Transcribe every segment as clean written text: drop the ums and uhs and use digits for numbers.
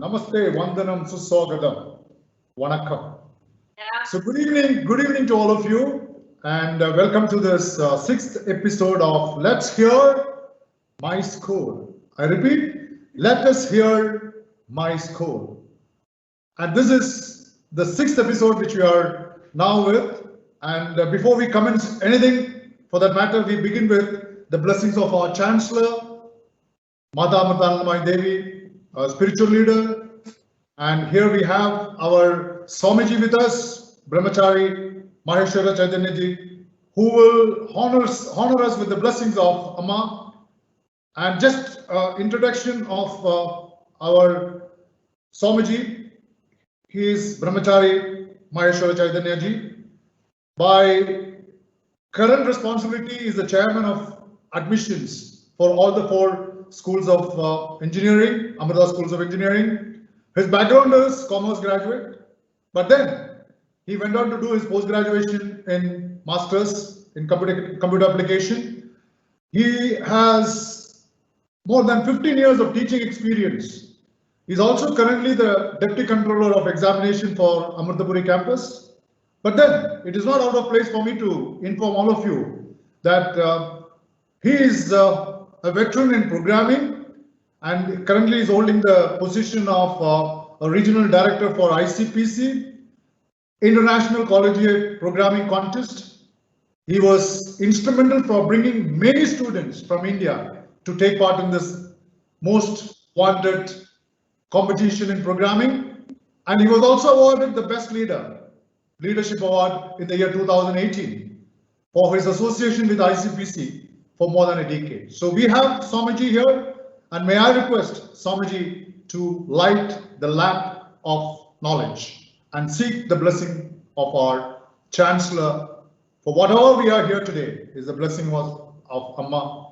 Namaste, Vandanam, Suswagatam, Vanakkam. So good evening to all of you, and welcome to this sixth episode of Let's Hear My School. I repeat, let us hear my school. And this is the sixth episode which we are now with. And before we commence anything, for that matter, we begin with the blessings of our Chancellor, Mata Amritanandamayi Devi, a spiritual leader. And here we have our Swamiji with us, Brahmachari Maheshwara Chaitanyaji, who will honor us with the blessings of Amma. And just introduction of our Swamiji. He is Brahmachari Maheshwara Chaitanyaji. By current responsibility, is the chairman of admissions for all the four schools of engineering, Amrita schools of engineering. His background is commerce graduate, but then he went on to do his post-graduation in masters in computer application. He has more than 15 years of teaching experience. He's also currently the deputy controller of examination for Amritapuri campus. But then it is not out of place for me to inform all of you that he is a veteran in programming and currently is holding the position of a regional director for ICPC, International Collegiate Programming Contest. He was instrumental for bringing many students from India to take part in this most wanted competition in programming. And he was also awarded the Best Leadership Award in the year 2018 for his association with ICPC for more than a decade. So we have Swamiji here, and may I request Swamiji to light the lamp of knowledge and seek the blessing of our Chancellor for whatever we are here today is the blessing of Amma.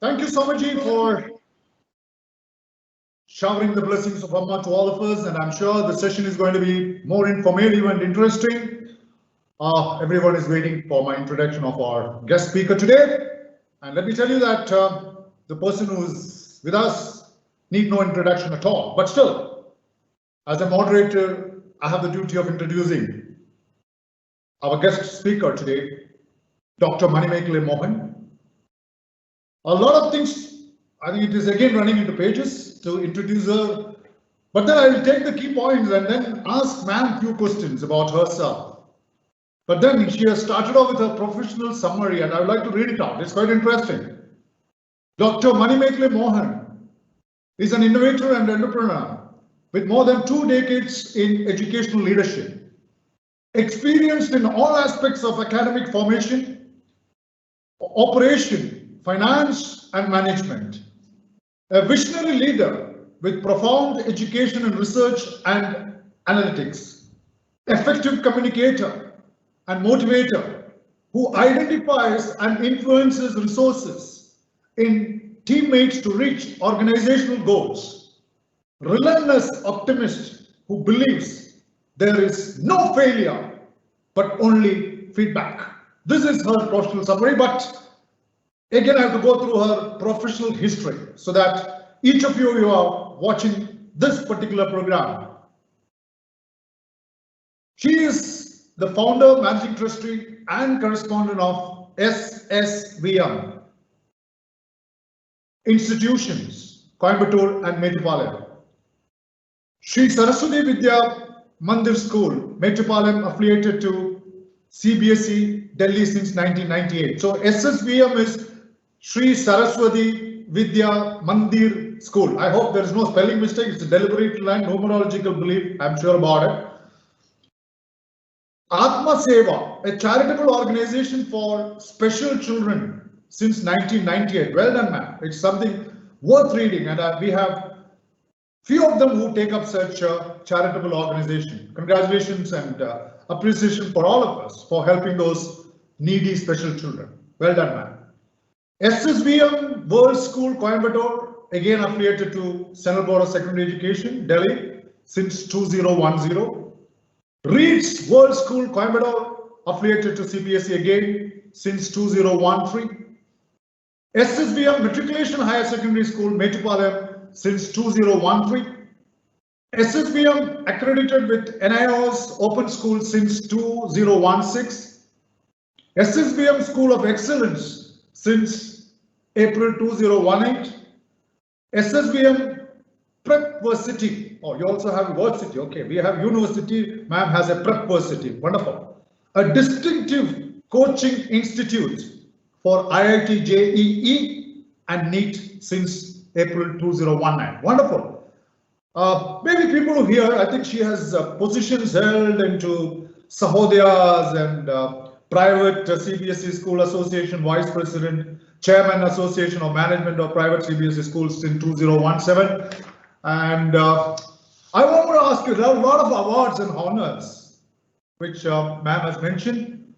Thank you, Swamiji, for showering the blessings of Amma to all of us, and I'm sure the session is going to be more informative and interesting. Everyone is waiting for my introduction of our guest speaker today, and let me tell you that the person who is with us need no introduction at all, but still, as a moderator, I have the duty of introducing our guest speaker today, Dr. Manimekale Mohan. A lot of things, I think it is again running into pages to introduce her, but then I will take the key points and then ask ma'am few questions about herself. But then she has started off with her professional summary and I would like to read it out. It's quite interesting. Dr. Manimekale Mohan is an innovator and entrepreneur with more than 2 decades in educational leadership, experienced in all aspects of academic formation, operation, finance and management, a visionary leader with profound education and research and analytics, effective communicator and motivator who identifies and influences resources in teammates to reach organizational goals, relentless optimist who believes there is no failure but only feedback. This is her professional summary, but again, I have to go through her professional history so that each of you are watching this particular program She is the founder, managing trustee, and correspondent of SSVM institutions, Coimbatore and Mettupalayam. Sri Saraswati Vidya Mandir School, Mettupalayam, affiliated to CBSE Delhi since 1998. So SSVM is Sri Saraswati Vidya Mandir School. I hope there is no spelling mistake. It's a deliberate line, numerological belief. I'm sure about it. Atma Seva, a charitable organization for special children since 1998. Well done, ma'am. It's something worth reading, and we have few of them who take up such a charitable organization. Congratulations and appreciation for all of us for helping those needy special children. Well done, ma'am. SSVM World School Coimbatore, again affiliated to Central Board of Secondary Education, Delhi, since 2010. Reeds World School Coimbatore, affiliated to CBSE again since 2013. SSVM Matriculation Higher Secondary School, Mettupalayam, since 2013. SSVM accredited with NIOS Open School since 2016. SSVM School of Excellence since April 2018. SSVM Prepversity. Oh, you also have University. Okay, we have University. Ma'am has a Prepversity. Wonderful. A distinctive coaching institute for IIT JEE and NEET since April 2019. Wonderful. Maybe people who hear, I think she has positions held into Sahodayas and private CBSE School Association Vice President, Chairman Association of Management of Private CBSE Schools in 2017. And I want to ask you, there are a lot of awards and honors which ma'am has mentioned.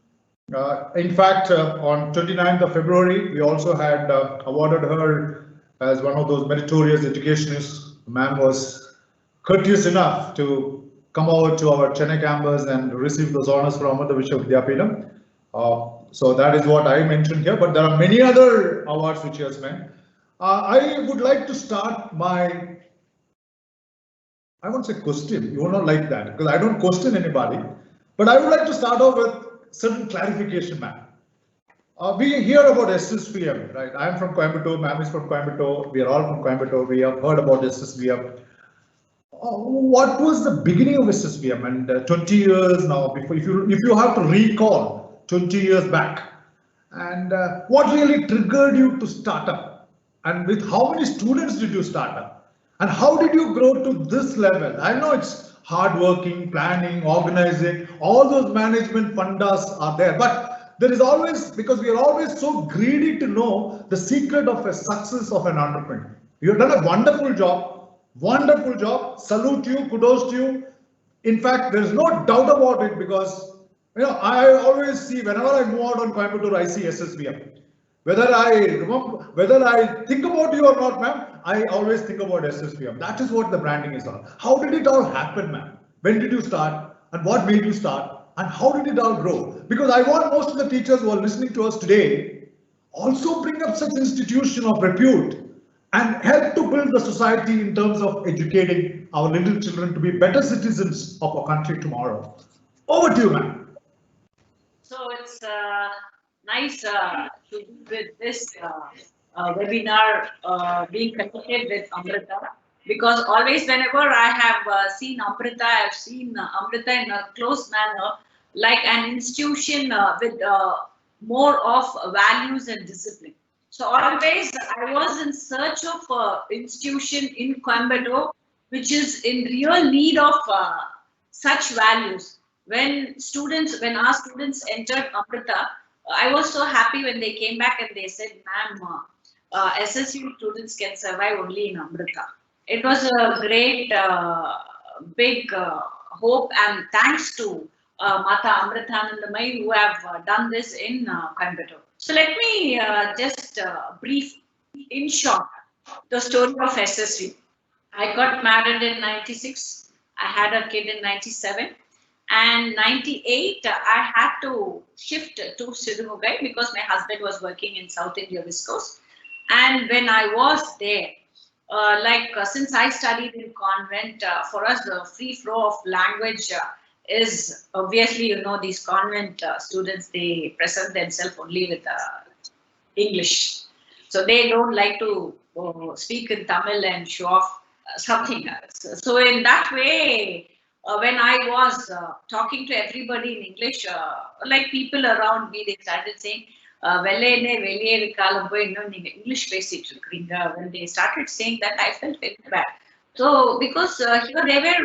In fact, on 29th of February, we also had awarded her as one of those meritorious educationists. Ma'am was courteous enough to come over to our Chennai campus and receive those honors from Amrita Vishwa Vidyapeetham. So that is what I mentioned here, but there are many other awards which she has meant. I would like to start my, I won't say question, you will not like that, because I don't question anybody, but I would like to start off with certain clarification, ma'am. We hear about SSVM, right? I am from Coimbatore, ma'am is from Coimbatore, we are all from Coimbatore, we have heard about SSVM. What was the beginning of SSVM? And 20 years now, before, if you have to recall 20 years back, and what really triggered you to start up? And with how many students did you start up? And how did you grow to this level? I know it's hard working, planning, organizing, all those management fundas are there, but there is always, because we are always so greedy to know the secret of a success of an entrepreneur. You have done a wonderful job, salute you, kudos to you. In fact, there is no doubt about it, because I always see, whenever I move out on Coimbatore, I see SSVM. Whether I think about you or not, ma'am, I always think about SSVM. That is what the branding is all. How did it all happen, ma'am? When did you start? And what made you start? And how did it all grow? Because I want most of the teachers who are listening to us today also bring up such institution of repute and help to build the society in terms of educating our little children to be better citizens of our country tomorrow. Over to you, ma'am. So it's nice to be with this webinar being conducted with Amrita, because always whenever I have seen Amrita, I have seen Amrita in a close manner, like an institution with more of values and discipline. So always I was in search of institution in Coimbatore which is in real need of such values. When our students entered Amrita, I was so happy when they came back and they said, ma'am, SSU students can survive only in Amrita. It was a great, big hope, and thanks to Mata Amritanandamai who have done this in Coimbatore. So let me just brief in short the story of SSU. I got married in 96. I had a kid in 97. And 98, I had to shift to Siddhumogai because my husband was working in South India Viscose. And when I was there, since I studied in convent, for us the free flow of language is obviously, these convent students, they present themselves only with English. So they don't like to speak in Tamil and show off something else. So in that way, when I was talking to everybody in English, like people around me, they started saying, "Vellene veliye irukkalum poi innum neenga English பேசிட்டு இருக்கீங்க." When they started saying that, I felt very bad. So because here they were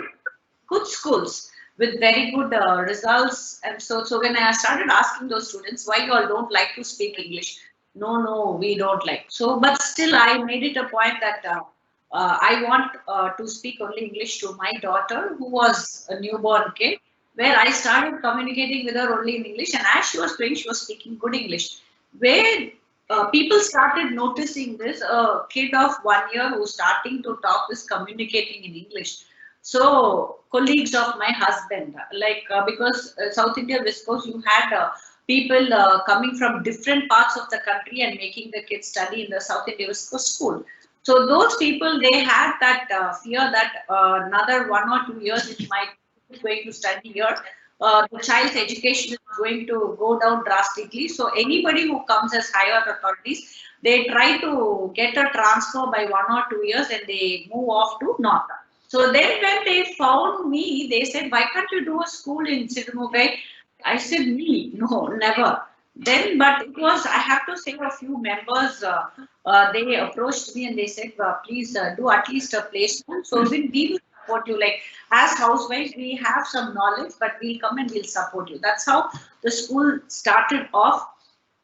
good schools with very good results, and so when I started asking those students, why you all don't like to speak English? No, we don't like. So, but still, I made it a point that I want to speak only English to my daughter, who was a newborn kid, where I started communicating with her only in English, and as she was going, she was speaking good English. Where people started noticing this, a kid of 1 year who's starting to talk is communicating in English. So, colleagues of my husband, like because South India Viscos, you had people coming from different parts of the country and making the kids study in the South India Viscos school. So those people, they had that fear that another 1 or 2 years it might be going to study here. The child's education is going to go down drastically. So anybody who comes as higher authorities, they try to get a transfer by 1 or 2 years and they move off to North. So then when they found me, they said, why can't you do a school in Siddhamogai? I said, me? No, never. Then, but it was, I have to say, a few members, they approached me and they said, please do at least a placement. So we will support you. Like, as housewives, we have some knowledge, but we'll come and we'll support you. That's how the school started off.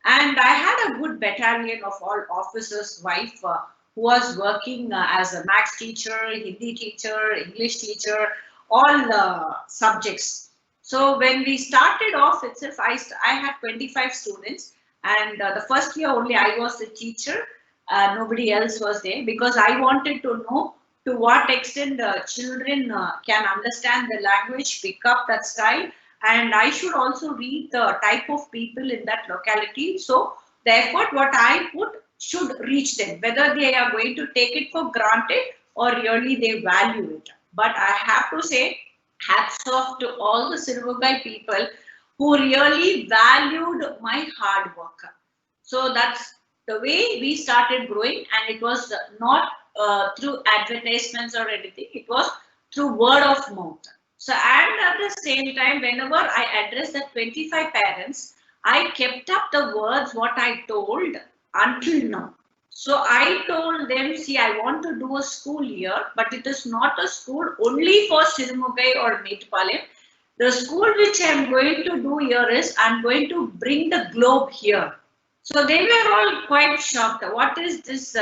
And I had a good battalion of all officers' wife who was working as a maths teacher, Hindi teacher, English teacher, all subjects. So when we started off itself, I had 25 students, and the first year only I was the teacher. Nobody else was there, because I wanted to know to what extent children can understand the language, pick up that style, and I should also read the type of people in that locality. So the effort what I put should reach them, whether they are going to take it for granted or really they value it. But I have to say, hats off to all the Siddhamogai people who really valued my hard work. So that's the way we started growing, and it was not through advertisements or anything, it was through word of mouth. So, and at the same time, whenever I addressed the 25 parents, I kept up the words what I told until now. So I told them, see, I want to do a school here, but it is not a school only for Siddhamogai or Mettupalayam. The school which I am going to do here is, I am going to bring the globe here. So they were all quite shocked. What is this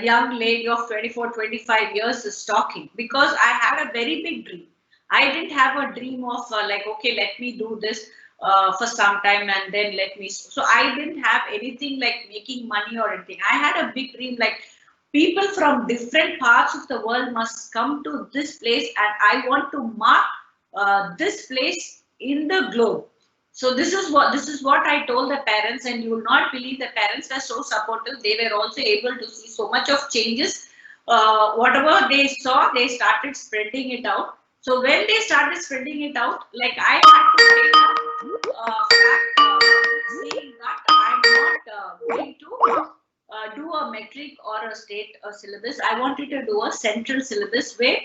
young lady of 24, 25 years is talking? Because I had a very big dream. I didn't have a dream of like, okay, let me do this for some time and then let me. So I didn't have anything like making money or anything. I had a big dream, like people from different parts of the world must come to this place, and I want to mark this place in the globe. So this is what I told the parents, and you will not believe the parents were so supportive. They were also able to see so much of changes. Whatever they saw, they started spreading it out. So when they started spreading it out, like I had to take up saying that I'm not going to do a metric or a state syllabus. I wanted to do a central syllabus where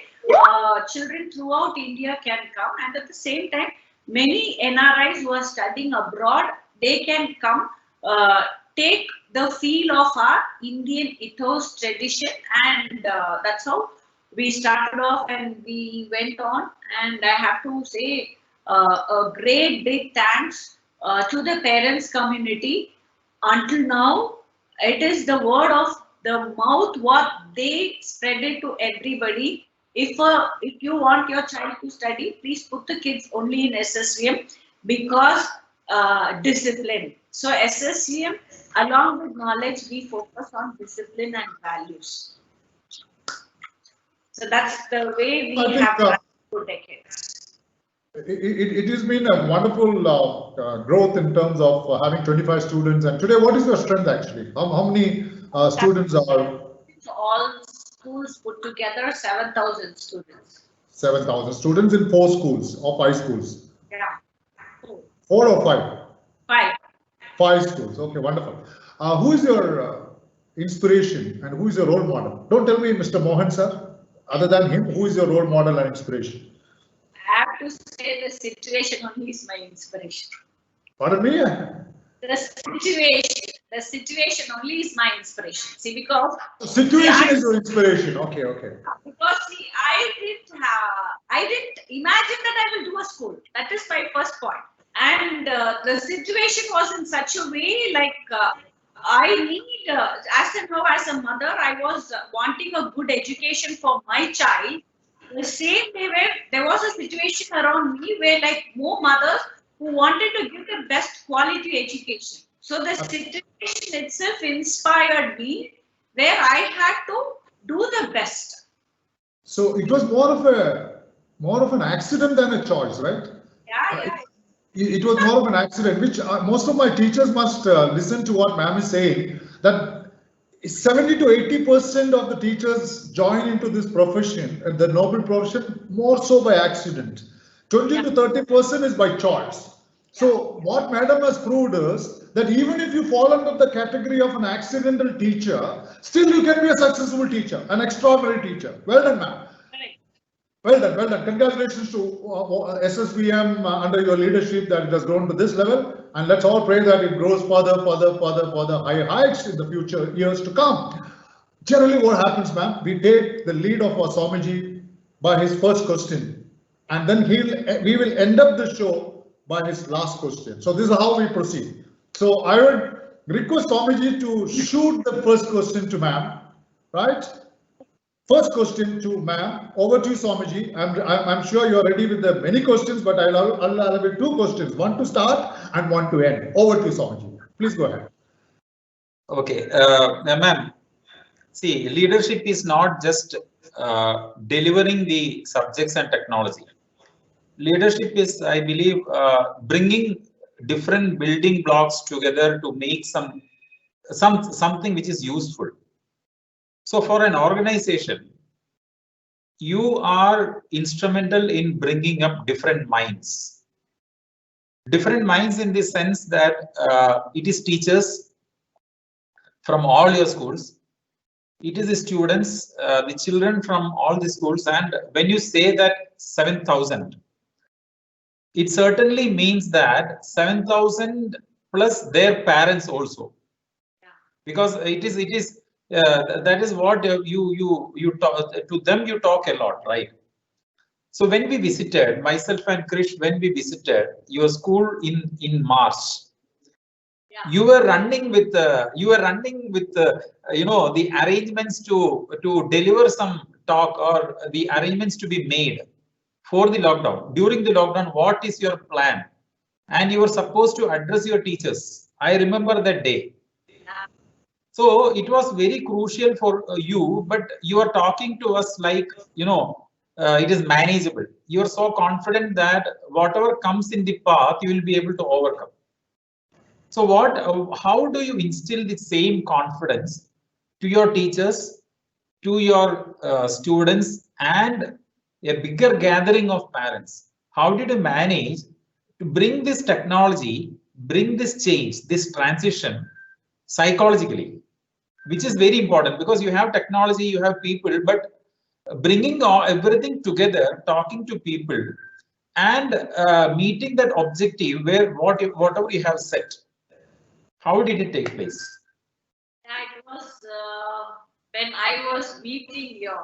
children throughout India can come, and at the same time, many NRIs who are studying abroad, they can come, take the feel of our Indian ethos, tradition, and that's how we started off and we went on. And I have to say a great big thanks to the parents community. Until now, it is the word of the mouth what they spread it to everybody. If you want your child to study, please put the kids only in SSVM, because discipline. So SSVM, along with knowledge, we focus on discipline and values. So that's the way we have done for decades. It has been a wonderful growth in terms of having 25 students. And today, what is your strength actually? How many students are? All schools put together, 7,000 students. 7,000 students in 4 schools or 5 schools? Yeah. 4 or 5? 5. 5 schools. Okay, wonderful. Who is your inspiration and who is your role model? Don't tell me Mr. Mohan, sir. Other than him, who is your role model and inspiration? I have to say the situation only is my inspiration. Pardon me? The situation only is my inspiration. See, because situation is your inspiration. Okay, okay. Because see, I didn't imagine that I will do a school. That is my first point. And the situation was in such a way, like I need, as a mother, I was wanting a good education for my child. The same day where there was a situation around me where like more mothers who wanted to give the best quality education. So the situation itself inspired me where I had to do the best. So it was more of an accident than a choice, right? Yeah. It was more of an accident, which most of my teachers must listen to what ma'am is saying, that 70 to 80% of the teachers join into this profession, the noble profession, more so by accident. 20 to 30% is by choice. So what madam has proved is that even if you fall under the category of an accidental teacher, still you can be a successful teacher, an extraordinary teacher. Well done, ma'am. Well done, well done. Congratulations to SSVM under your leadership that it has grown to this level, and let's all pray that it grows further, higher heights in the future years to come. Generally, what happens, ma'am? We take the lead of our Swamiji by his first question, and then we will end up the show by his last question. So this is how we proceed. So I would request Swamiji to shoot the first question to ma'am, right? First question to ma'am. Over to you, Swamiji. I'm sure you're ready with the many questions, but I'll allow 2 questions, one to start and one to end. Over to you, Swamiji. Please go ahead. Okay, ma'am. See, leadership is not just delivering the subjects and technology. Leadership is, I believe, bringing different building blocks together to make something which is useful. So for an organization, you are instrumental in bringing up different minds. Different minds in the sense that it is teachers from all your schools. It is the students, the children from all the schools. And when you say that 7,000, it certainly means that 7,000 plus their parents also. Because it is that is what you talk to them. You talk a lot, right? So when we visited, myself and Krish, when we visited your school in March, you were running with you know, the arrangements to deliver some talk or the arrangements to be made for the lockdown. During the lockdown, what is your plan? And you were supposed to address your teachers. I remember that day. So it was very crucial for you, but you are talking to us like, you know, it is manageable. You are so confident that whatever comes in the path, you will be able to overcome. So how do you instill the same confidence to your teachers, to your students, and a bigger gathering of parents? How did you manage to bring this technology, bring this change, this transition psychologically? Which is very important, because you have technology, you have people, but bringing everything together, talking to people, and meeting that objective where whatever you have set. How did it take place? It was when I was meeting you,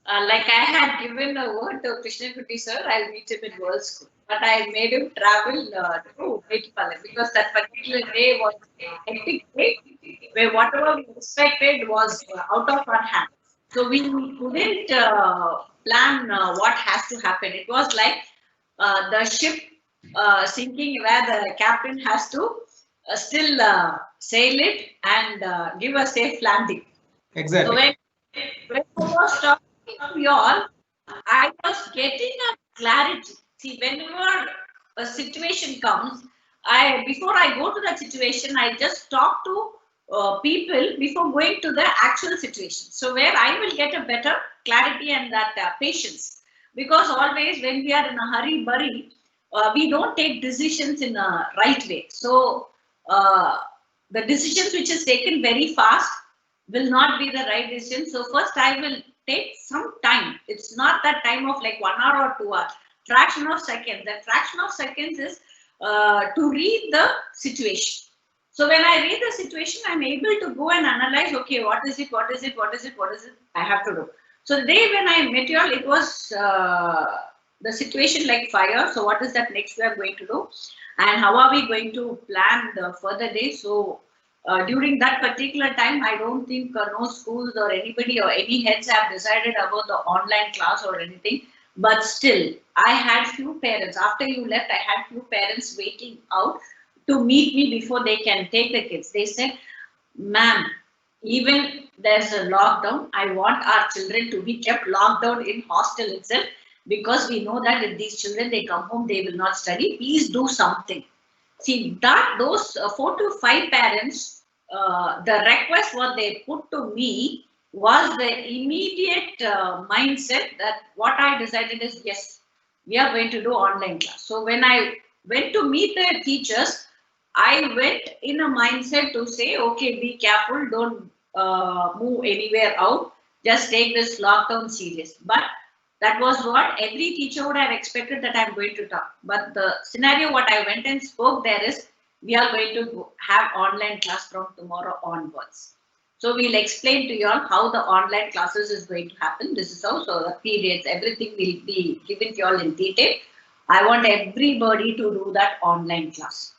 like I had given a word to Krishna Kuti sir, I'll meet him in World School. But I made him travel to Mettupalayam because that particular day was a hectic day where whatever we expected was out of our hands. So we couldn't plan what has to happen. It was like the ship sinking where the captain has to still sail it and give a safe landing. Exactly. So when I was talking to you all, I was getting a clarity. See, whenever a situation comes, before I go to that situation, I just talk to people before going to the actual situation. So where I will get a better clarity and that patience. because always when we are in a hurry-burry, we don't take decisions in a right way. So the decisions which is taken very fast will not be the right decision. So first I will take some time. It's not that time of like 1 hour or 2 hours. Fraction of seconds. That fraction of seconds is to read the situation. So when I read the situation, I'm able to go and analyze, okay, what is it, what is it, what is it, what is it I have to do. So the day when I met you all, it was the situation like fire. So what is that next we are going to do? And how are we going to plan the further day? So during that particular time, I don't think no schools or anybody or any heads have decided about the online class or anything. But still, I had few parents. After you left, I had few parents waiting out to meet me before they can take the kids. They said, ma'am, even there's a lockdown, I want our children to be kept locked down in hostel itself, because we know that if these children, they come home, they will not study. Please do something. See, that those 4 to 5 parents, the request what they put to me was the immediate mindset that what I decided is, yes, we are going to do online class. So when I went to meet the teachers, I went in a mindset to say, okay, be careful, don't move anywhere out, just take this lockdown serious. But that was what every teacher would have expected, that I'm going to talk. But the scenario what I went and spoke there is, we are going to have online class from tomorrow onwards. So we'll explain to you all how the online classes is going to happen. This is how, so the periods, everything will be given to you all in detail. I want everybody to do that online class.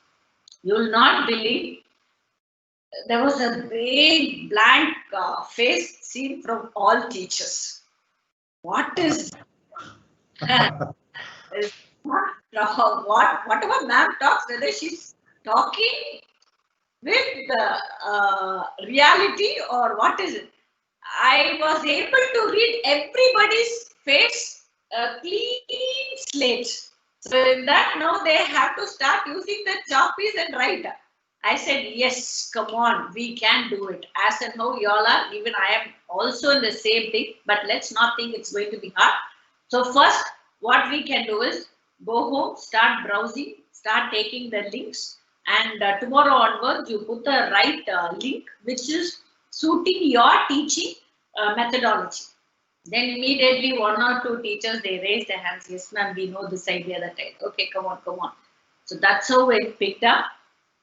You will not believe, there was a big blank face seen from all teachers. What is whatever ma'am talks, whether she's talking with reality or what is it? I was able to read everybody's face, clean slate. So in that now they have to start using the chalkies and write. I said, yes, come on, we can do it. As and how y'all are, even I am also in the same thing, but let's not think it's going to be hard. So first, what we can do is go home, start browsing, start taking the links, and tomorrow onwards, you put the right link, which is suiting your teaching methodology. Then immediately 1 or 2 teachers, they raised their hands. Yes, ma'am, we know this idea that time. Okay, come on, come on. So that's how it picked up,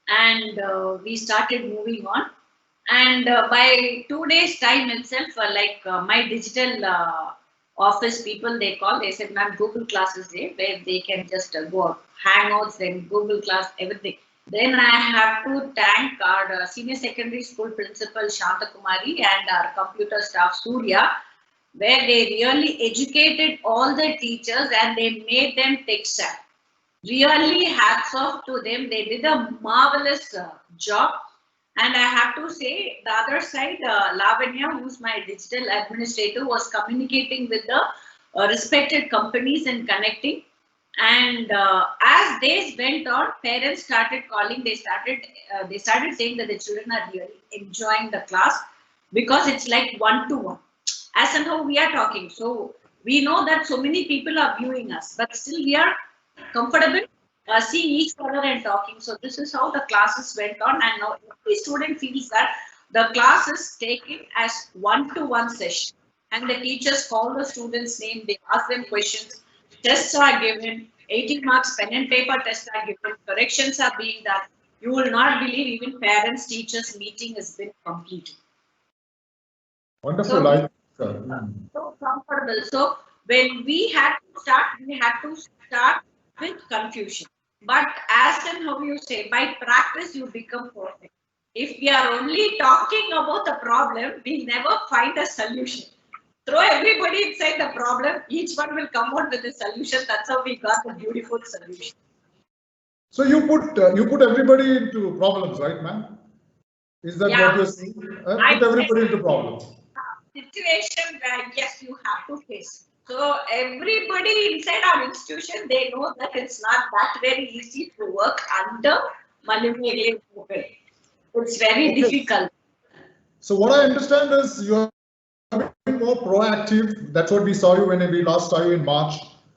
and we started moving on. And by 2 days time itself, my digital office people, they call, they said, ma'am, Google Class is there, where they can just go Hangouts, then Google Class, everything. Then I have to thank our senior secondary school principal Shanta Kumari and our computer staff Surya, where they really educated all the teachers and they made them tech savvy. Really hats off to them. They did a marvelous job. And I have to say, the other side, Lavanya, who's my digital administrator, was communicating with the respected companies and connecting. And as days went on, parents started calling. They started saying that the children are really enjoying the class, because it's like one-to-one, as and how we are talking. So we know that so many people are viewing us, but still we are comfortable seeing each other and talking. So this is how the classes went on, and now every student feels that the class is taken as one-to-one session, and the teachers call the students' name, they ask them questions, tests are given, 80 marks pen and paper tests are given, corrections are being done. You will not believe, even parents teachers meeting has been completed. Wonderful. So comfortable. So when we had to start with confusion. But as and how you say, by practice you become perfect. If we are only talking about the problem, we'll never find a solution. Throw everybody inside the problem, each one will come out with a solution. That's how we got a beautiful solution. So you put everybody into problems, right, ma'am? Is that what you're saying? Put everybody into problems. Situation where yes, you have to face. So everybody inside our institution, they know that it's not that very easy to work under Malimere Open. It's very difficult. So what I understand is you are been more proactive. That's what we saw you when we last saw you in March,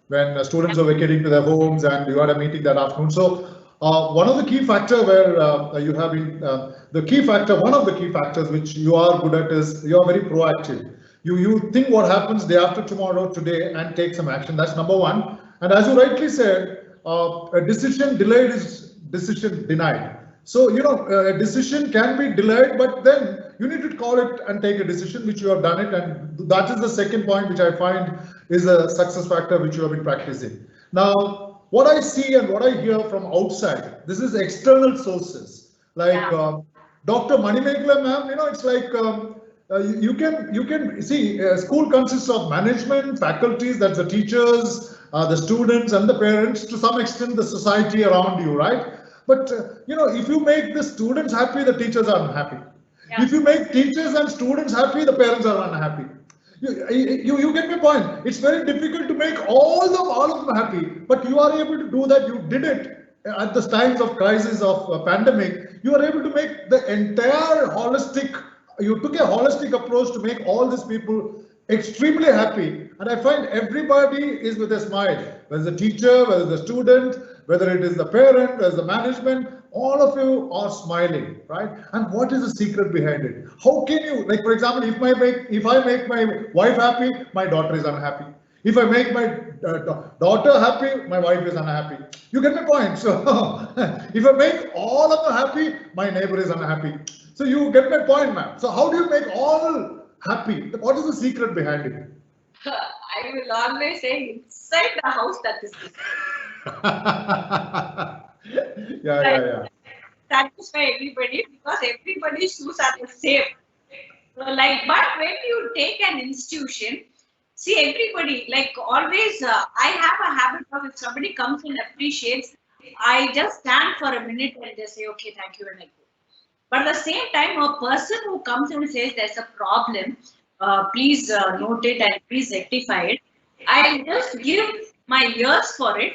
when students were vacating to their homes and you had a meeting that afternoon. So one of the key factor where you have been, one of the key factors which you are good at is you are very proactive. You think what happens day after tomorrow, today, and take some action. That's number one. And as you rightly said, a decision delayed is decision denied. So, a decision can be delayed, but then you need to call it and take a decision, which you have done it. And that is the second point, which I find is a success factor, which you have been practicing. Now, what I see and what I hear from outside, this is external sources like Dr. Manimekala ma'am, it's like you can see school consists of management, faculties, that's the teachers, the students and the parents, to some extent the society around you, right? But if you make the students happy, the teachers are unhappy. Yeah. If you make teachers and students happy, the parents are unhappy. You get my point. It's very difficult to make all of them happy, but you are able to do that. You did it at the times of crisis of pandemic. You are able to make the entire holistic. You took a holistic approach to make all these people extremely happy, and I find everybody is with a smile. Whether the teacher, whether the student, whether it is the parent, whether the management, all of you are smiling, right? And what is the secret behind it? How can you, like for example, if I make my wife happy, my daughter is unhappy. If I make my daughter happy, my wife is unhappy. You get my point. So if I make all of them happy, my neighbor is unhappy. So you get my point, ma'am. So how do you make all happy? What is the secret behind it? I will always say inside the house that is this. Yeah. Satisfy everybody because everybody's shoes are the same. So but when you take an institution, see everybody, like always, I have a habit of if somebody comes and appreciates, I just stand for a minute and just say, okay, thank you, and I go. But at the same time, a person who comes and says there's a problem, please note it and please rectify it, I'll just give my ears for it.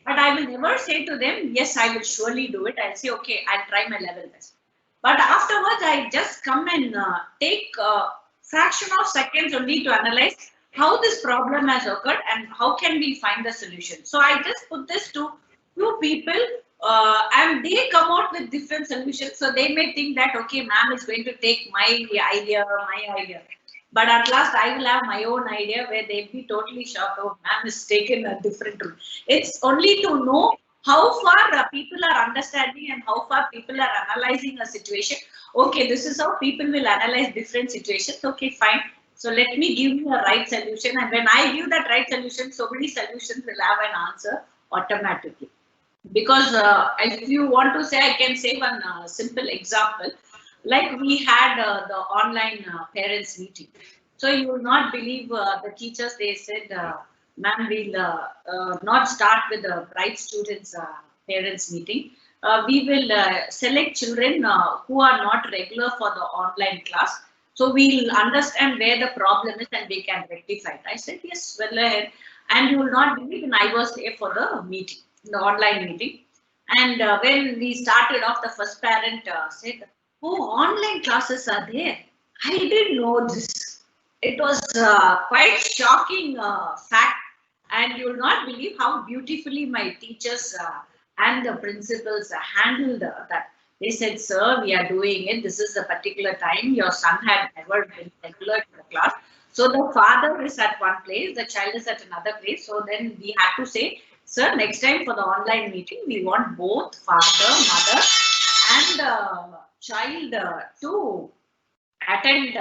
But I will never say to them, yes, I will surely do it. I'll say, okay, I'll try my level best. But afterwards, I just come and take a fraction of seconds only to analyze how this problem has occurred and how can we find the solution. So I just put this to few people and they come out with different solutions. So they may think that, okay, ma'am is going to take my idea. But at last, I will have my own idea where they'll be totally shocked. Oh, ma'am has taken a different route. It's only to know how far people are understanding and how far people are analyzing a situation. Okay, this is how people will analyze different situations. Okay, fine. So let me give you a right solution. And when I give that right solution, so many solutions will have an answer automatically. Because if you want to say, I can say one simple example. Like we had the online parents meeting. So you will not believe the teachers, they said, ma'am, we'll not start with the bright students parents meeting. We will select children who are not regular for the online class. So we'll understand where the problem is and we can rectify it. I said, yes, well ahead. And you will not believe, and I was there for the meeting, the online meeting. And when we started off, the first parent said, oh, online classes are there. I didn't know this. It was quite shocking fact. And you will not believe how beautifully my teachers and the principals handled that. They said, sir, we are doing it. This is the particular time. Your son had never been regular to the class. So the father is at one place, the child is at another place. So then we had to say, sir, next time for the online meeting, we want both father, mother and child to attend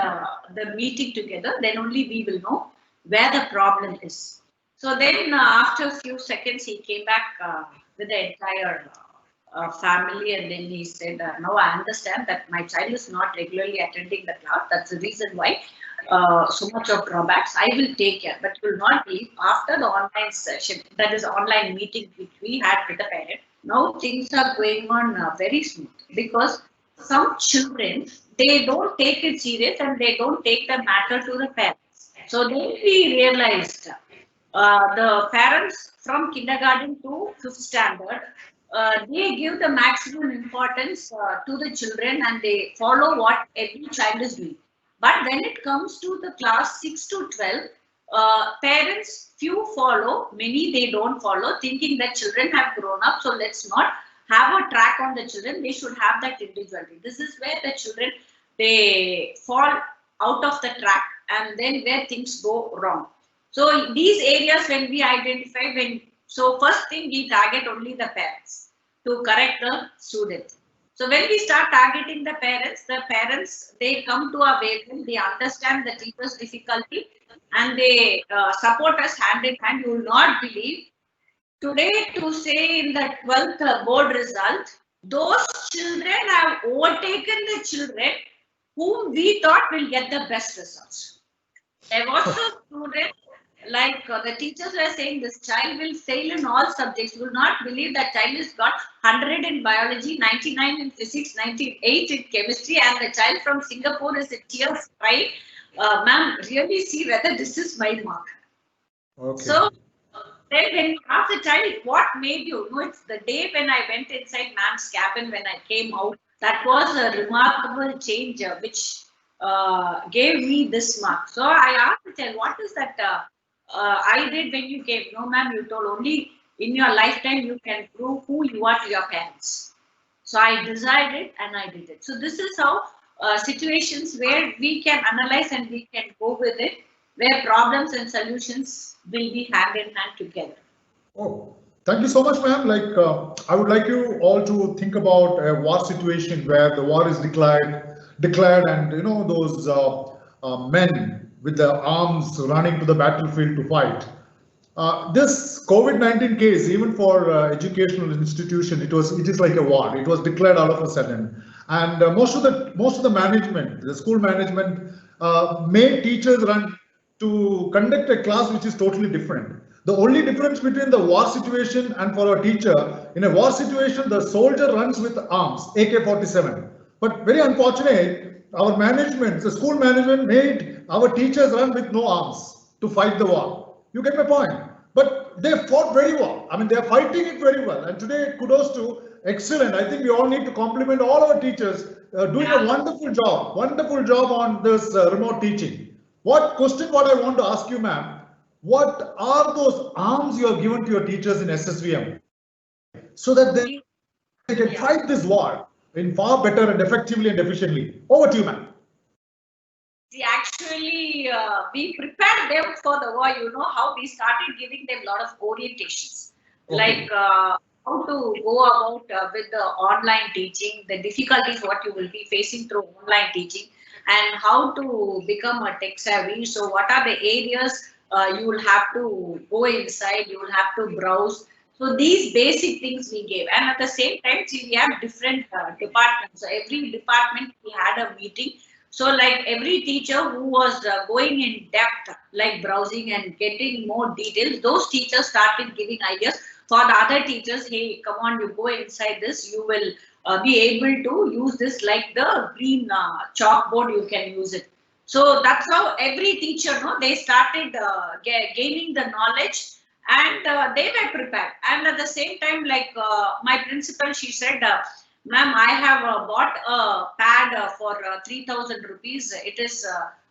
the meeting together. Then only we will know where the problem is. So then after a few seconds, he came back with the entire family, and then he said, now I understand that my child is not regularly attending the class. That's the reason why so much of drawbacks. I will take care, but you will not believe after the online session, that is online meeting which we had with the parent. Now things are going on very smooth because some children, they don't take it serious and they don't take the matter to the parents. So then we realized the parents from kindergarten to 5th standard, they give the maximum importance to the children and they follow what every child is doing. But when it comes to the class 6 to 12, parents, few follow, many they don't follow, thinking that children have grown up, so let's not have a track on the children. They should have that individuality. This is where the children, they fall out of the track, and then where things go wrong. So these areas, when we identify, so first thing, we target only the parents to correct the student. So when we start targeting the parents, they come to our wavelength, they understand the teacher's difficulty, and they support us hand in hand. You will not believe, today to say in the 12th board result, those children have overtaken the children whom we thought will get the best results. There was a student, like the teachers were saying, this child will fail in all subjects. You will not believe that child has got 100 in biology, 99 in physics, 98 in chemistry, and the child from Singapore is in tears crying. Ma'am, really see whether this is my mark. Okay. So then when you ask the child, what made you? No, it's the day when I went inside ma'am's cabin, when I came out, that was a remarkable change which gave me this mark. So I asked the child, what is that I did when you came? No, ma'am, you told only in your lifetime you can prove who you are to your parents. So I decided and I did it. So this is how situations where we can analyze and we can go with it, where problems and solutions will be hand in hand together. Oh, thank you so much, ma'am. I would like you all to think about a war situation where the war is declared, and those men with their arms running to the battlefield to fight. This COVID-19 case, even for educational institution, it is like a war. It was declared all of a sudden, and most of the management, the school management, made teachers run to conduct a class which is totally different. The only difference between the war situation and for a teacher, in a war situation, the soldier runs with arms, AK-47. But very unfortunate, our management, the school management, made our teachers run with no arms to fight the war. You get my point? But they fought very well. I mean, they are fighting it very well. And today, kudos to excellent. I think we all need to compliment all our teachers doing a wonderful job on this remote teaching. What I want to ask you, ma'am, what are those arms you have given to your teachers in SSVM so that they can fight this war in far better and effectively and efficiently? Over to you, ma'am. See, actually, we prepared them for the war. You know how we started giving them a lot of orientations, like how to go about with the online teaching, the difficulties what you will be facing through online teaching, and how to become a tech savvy. So what are the areas you will have to go inside, you will have to browse. So these basic things we gave, and at the same time, see, we have different departments. So every department we had a meeting. So like every teacher who was going in depth, like browsing and getting more details, those teachers started giving ideas for the other teachers. Hey, come on, you go inside this, you will be able to use this, like the green chalkboard, you can use it. So that's how every teacher, they started gaining the knowledge, and they were prepared. And at the same time, like my principal, she said, ma'am, I have bought a pad for 3,000 rupees. It is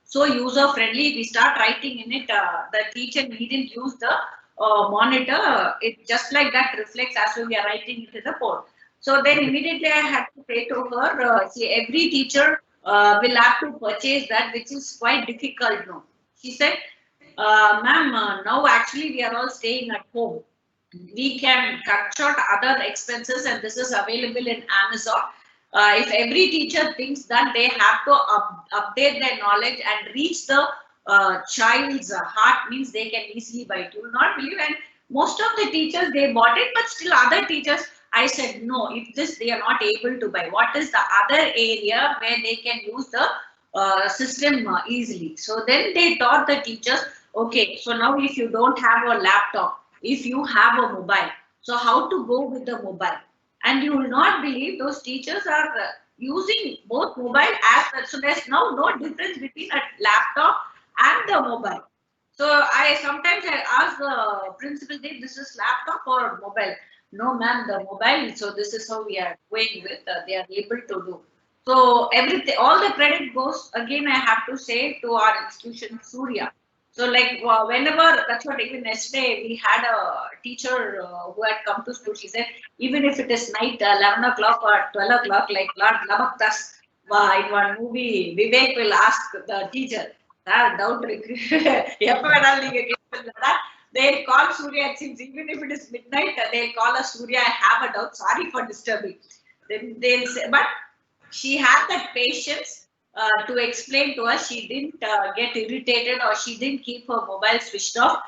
so user friendly. We start writing in it. The teacher needn't use the monitor. It just like that reflects as we are writing it in the board. So then immediately I had to say to her, see, every teacher will have to purchase that, which is quite difficult now. She said, ma'am, now actually we are all staying at home. We can cut short other expenses, and this is available in Amazon. If every teacher thinks that they have to update their knowledge and reach the child's heart, means they can easily buy it. You will not believe, and most of the teachers, they bought it, but still other teachers, I said, no, if this they are not able to buy, what is the other area where they can use the system easily? So then they taught the teachers, okay, so now if you don't have a laptop, if you have a mobile, so how to go with the mobile? And you will not believe those teachers are using both mobile as well. So there's now no difference between a laptop and the mobile. So I sometimes ask the principal, this is laptop or mobile? No, ma'am, the mobile. So this is how we are going with. They are able to do. So everything, all the credit goes again. I have to say to our institution, Surya. So like whenever, that's what even yesterday we had a teacher who had come to school. She said even if it is night 11 o'clock or 12 o'clock, like Lord Labaktas in one movie, Vivek will ask the teacher, "Sir, doubt எப்ப வேணாலும் நீங்க கேட்கலாம்." They'll call Surya and since even if it is midnight, they'll call us, Surya, I have a doubt. Sorry for disturbing. Then they'll say, but she had that patience to explain to us. She didn't get irritated or she didn't keep her mobile switched off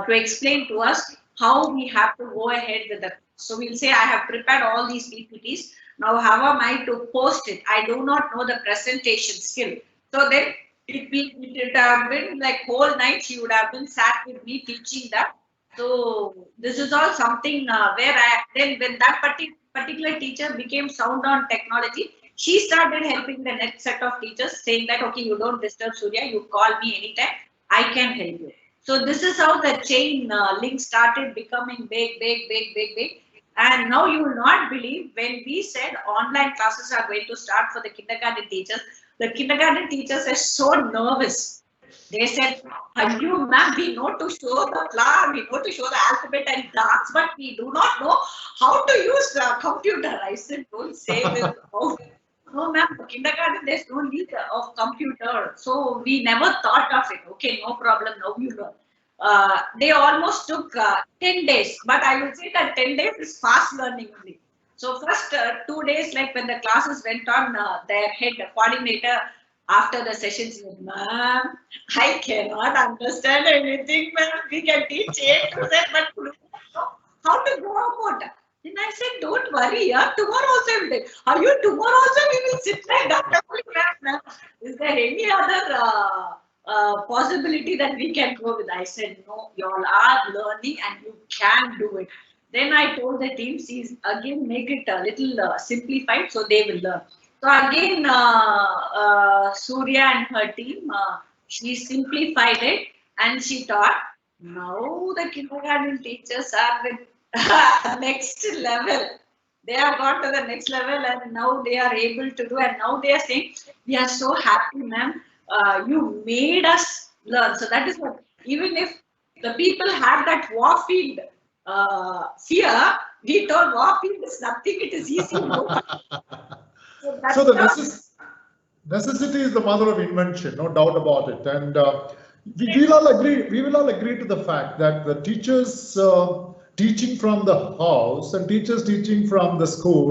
to explain to us how we have to go ahead with the. So we'll say, I have prepared all these PPTs. Now, how am I to post it? I do not know the presentation skill. So then it would have been like whole night she would have been sat with me teaching that. So this is all something where I then when that particular teacher became sound on technology, she started helping the next set of teachers, saying that, okay, you don't disturb Surya, you call me anytime, I can help you. So this is how the chain link started becoming big. And now you will not believe when we said online classes are going to start for the kindergarten teachers, the kindergarten teachers are so nervous. They said, you ma'am, we know to show the flower, we know to show the alphabet and dance, but we do not know how to use the computer. I said, don't say this. Oh, no ma'am, kindergarten, there's no need of computer. So we never thought of it. Okay, no problem, now you learn. They almost took 10 days, but I will say that 10 days is fast learning only. So first 2 days, like when the classes went on, their head coordinator after the sessions said, ma'am, I cannot understand anything, ma'am. We can teach A to Z, but how to go about it? Then I said, don't worry, tomorrow also we will take. Are you tomorrow also we will sit like that? Is there any other possibility that we can go with? I said, no, you all are learning and you can do it. Then I told the team, please again make it a little simplified so they will learn. So again, Surya and her team, she simplified it and she taught. Now the kindergarten teachers are with next level. They have gone to the next level and now they are able to do, and now they are saying, we are so happy, ma'am. You made us learn. So that is what, even if the people had that Warfield fear, we told Warfield is nothing, it is easy. So the necessity is the mother of invention, no doubt about it. And we will all agree to the fact that the teachers teaching from the house and teachers teaching from the school,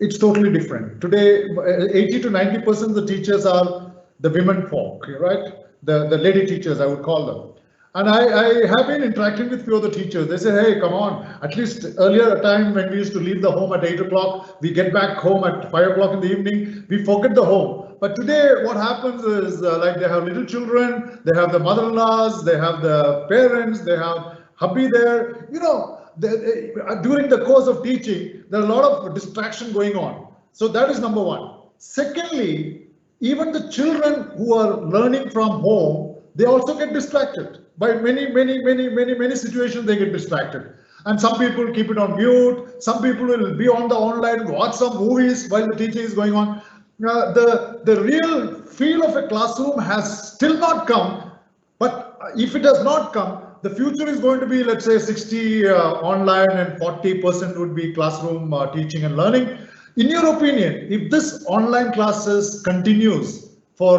it's totally different. Today, 80 to 90% of the teachers are the women folk, right? The lady teachers, I would call them. And I have been interacting with few of the teachers. They say, hey, come on, at least earlier a time when we used to leave the home at 8 o'clock, we get back home at 5 o'clock in the evening, we forget the home. But today what happens is like they have little children, they have the mother-in-laws, they have the parents, they have hubby there. You know, during the course of teaching, there are a lot of distraction going on. So that is number one. Secondly, even the children who are learning from home, they also get distracted. By many situations, they get distracted. And some people keep it on mute. Some people will be on the online, watch some movies while the teaching is going on. The real feel of a classroom has still not come. But if it has not come, the future is going to be, let's say, 60 online and 40% would be classroom teaching and learning. In your opinion, if this online classes continues for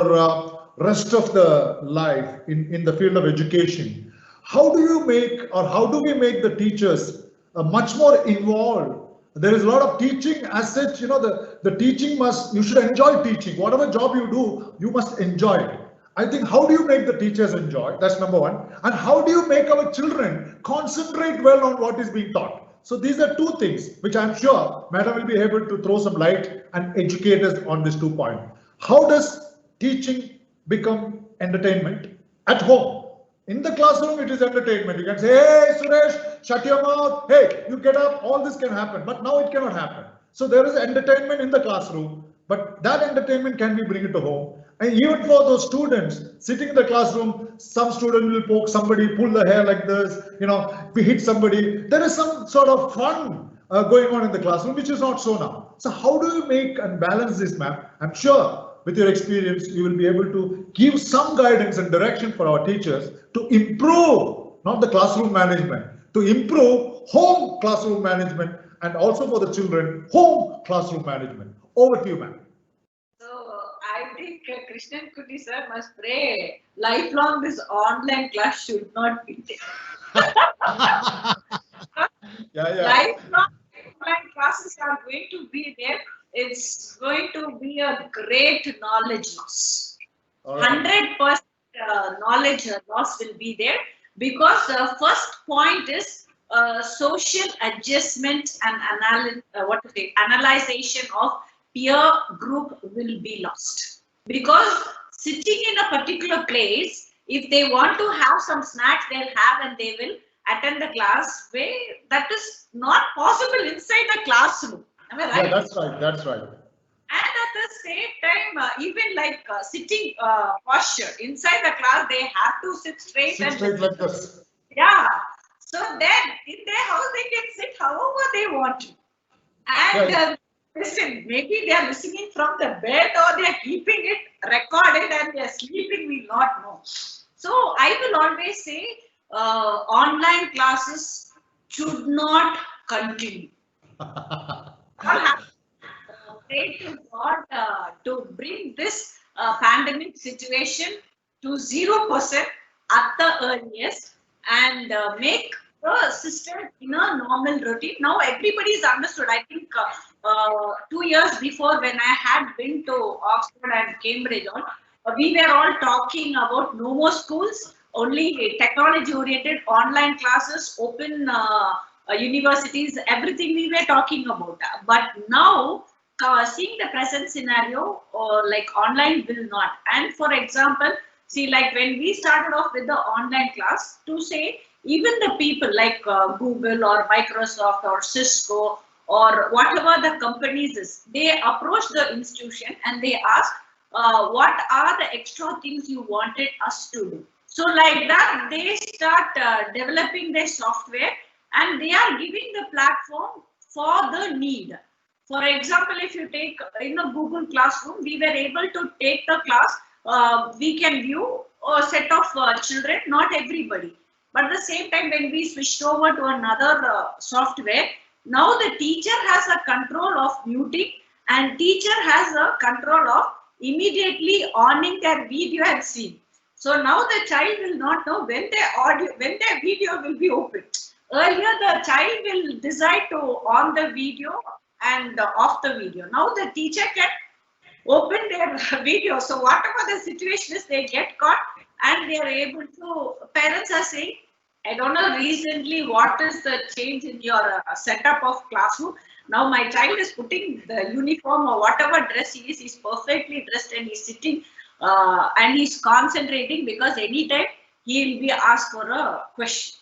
rest of the life in the field of education, how do you make, or how do we make the teachers much more involved? There is a lot of teaching as such, you know, the teaching you should enjoy teaching. Whatever job you do, you must enjoy it. I think, how do you make the teachers enjoy? That's number one. And how do you make our children concentrate well on what is being taught? So these are two things which I'm sure Madam will be able to throw some light and educate us on these 2 points. How does teaching become entertainment at home? In the classroom, it is entertainment. You can say, hey, Suresh, shut your mouth. Hey, you get up. All this can happen. But now it cannot happen. So there is entertainment in the classroom, but that entertainment can we bring it to home? And even for those students sitting in the classroom, some student will poke somebody, pull the hair like this, you know, we hit somebody. There is some sort of fun going on in the classroom, which is not so now. So how do you make and balance this, ma'am? I'm sure with your experience, you will be able to give some guidance and direction for our teachers to improve, not the classroom management, to improve home classroom management and also for the children, home classroom management. Over to you, ma'am. So I think Krishnan Kuti sir must pray lifelong this online class should not be there. Lifelong online classes are going to be there. It's going to be a great knowledge loss. 100% knowledge loss will be there, because the first point is social adjustment and analyzation of peer group will be lost. Because sitting in a particular place, if they want to have some snacks, they'll have and they will attend the class way. That is not possible inside the classroom. Am I right? Yeah, that's right. That's right. And at the same time, even like sitting posture inside the class, they have to sit straight. Sit straight like this. Yeah. So then in their house, they can sit however they want to. And listen, maybe they are listening from the bed or they are keeping it recorded and they are sleeping, we not know. So I will always say online classes should not continue. Pray to God to bring this pandemic situation to 0% at the earliest and make the system in a normal routine. Now everybody is understood. I think 2 years before, when I had been to Oxford and Cambridge, we were all talking about no more schools, only technology oriented online classes, open universities, everything we were talking about. But now seeing the present scenario, like online will not. And for example, see, like when we started off with the online class, to say even the people like Google or Microsoft or Cisco or whatever the companies is, they approach the institution and they ask what are the extra things you wanted us to do. So like that, they start developing their software and they are giving the platform for the need. For example, if you take in a Google Classroom, we were able to take the class, we can view a set of children, not everybody. But at the same time, when we switched over to another software, now the teacher has a control of muting and teacher has a control of immediately oning their video and seeing. So now the child will not know when their video will be opened. Earlier, the child will decide to on the video and off the video. Now the teacher can open their video. So whatever the situation is, they get caught and they are able to, parents are saying, I don't know recently what is the change in your setup of classroom. Now my child is putting the uniform or whatever dress he is, he's perfectly dressed and he's sitting and he's concentrating, because anytime he will be asked for a question.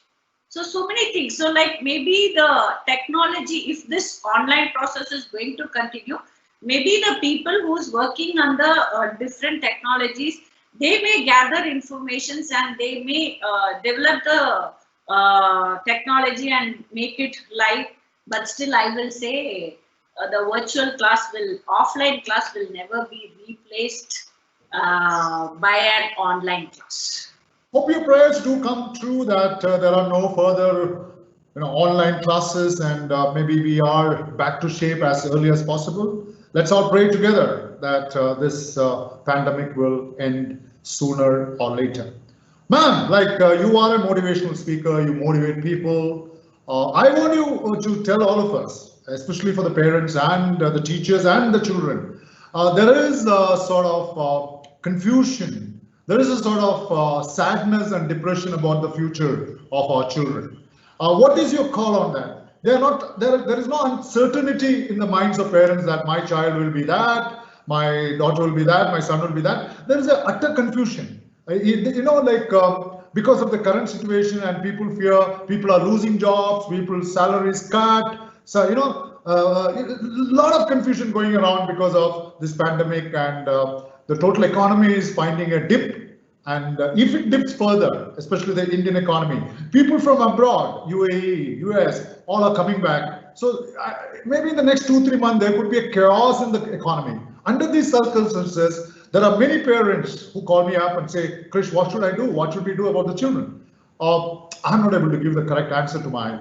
So many things. So like maybe the technology, if this online process is going to continue, maybe the people who's working on the different technologies, they may gather informations and they may develop the technology and make it live. But still, I will say the virtual class offline class will never be replaced by an online class. Hope your prayers do come true, that there are no further online classes and maybe we are back to shape as early as possible. Let's all pray together that this pandemic will end sooner or later. Ma'am, like you are a motivational speaker, you motivate people. I want you to tell all of us, especially for the parents and the teachers and the children, there is a sort of confusion. There is a sort of sadness and depression about the future of our children. What is your call on that? There is no uncertainty in the minds of parents that my child will be that, my daughter will be that, my son will be that. There is a utter confusion. Because of the current situation and people fear people are losing jobs, people's salaries cut. So, a lot of confusion going around because of this pandemic, and the total economy is finding a dip. And if it dips further, especially the Indian economy, people from abroad, UAE, US, all are coming back. So maybe in the next 2-3 months, there could be a chaos in the economy. Under these circumstances, there are many parents who call me up and say, Krish, what should I do? What should we do about the children? I'm not able to give the correct answer to my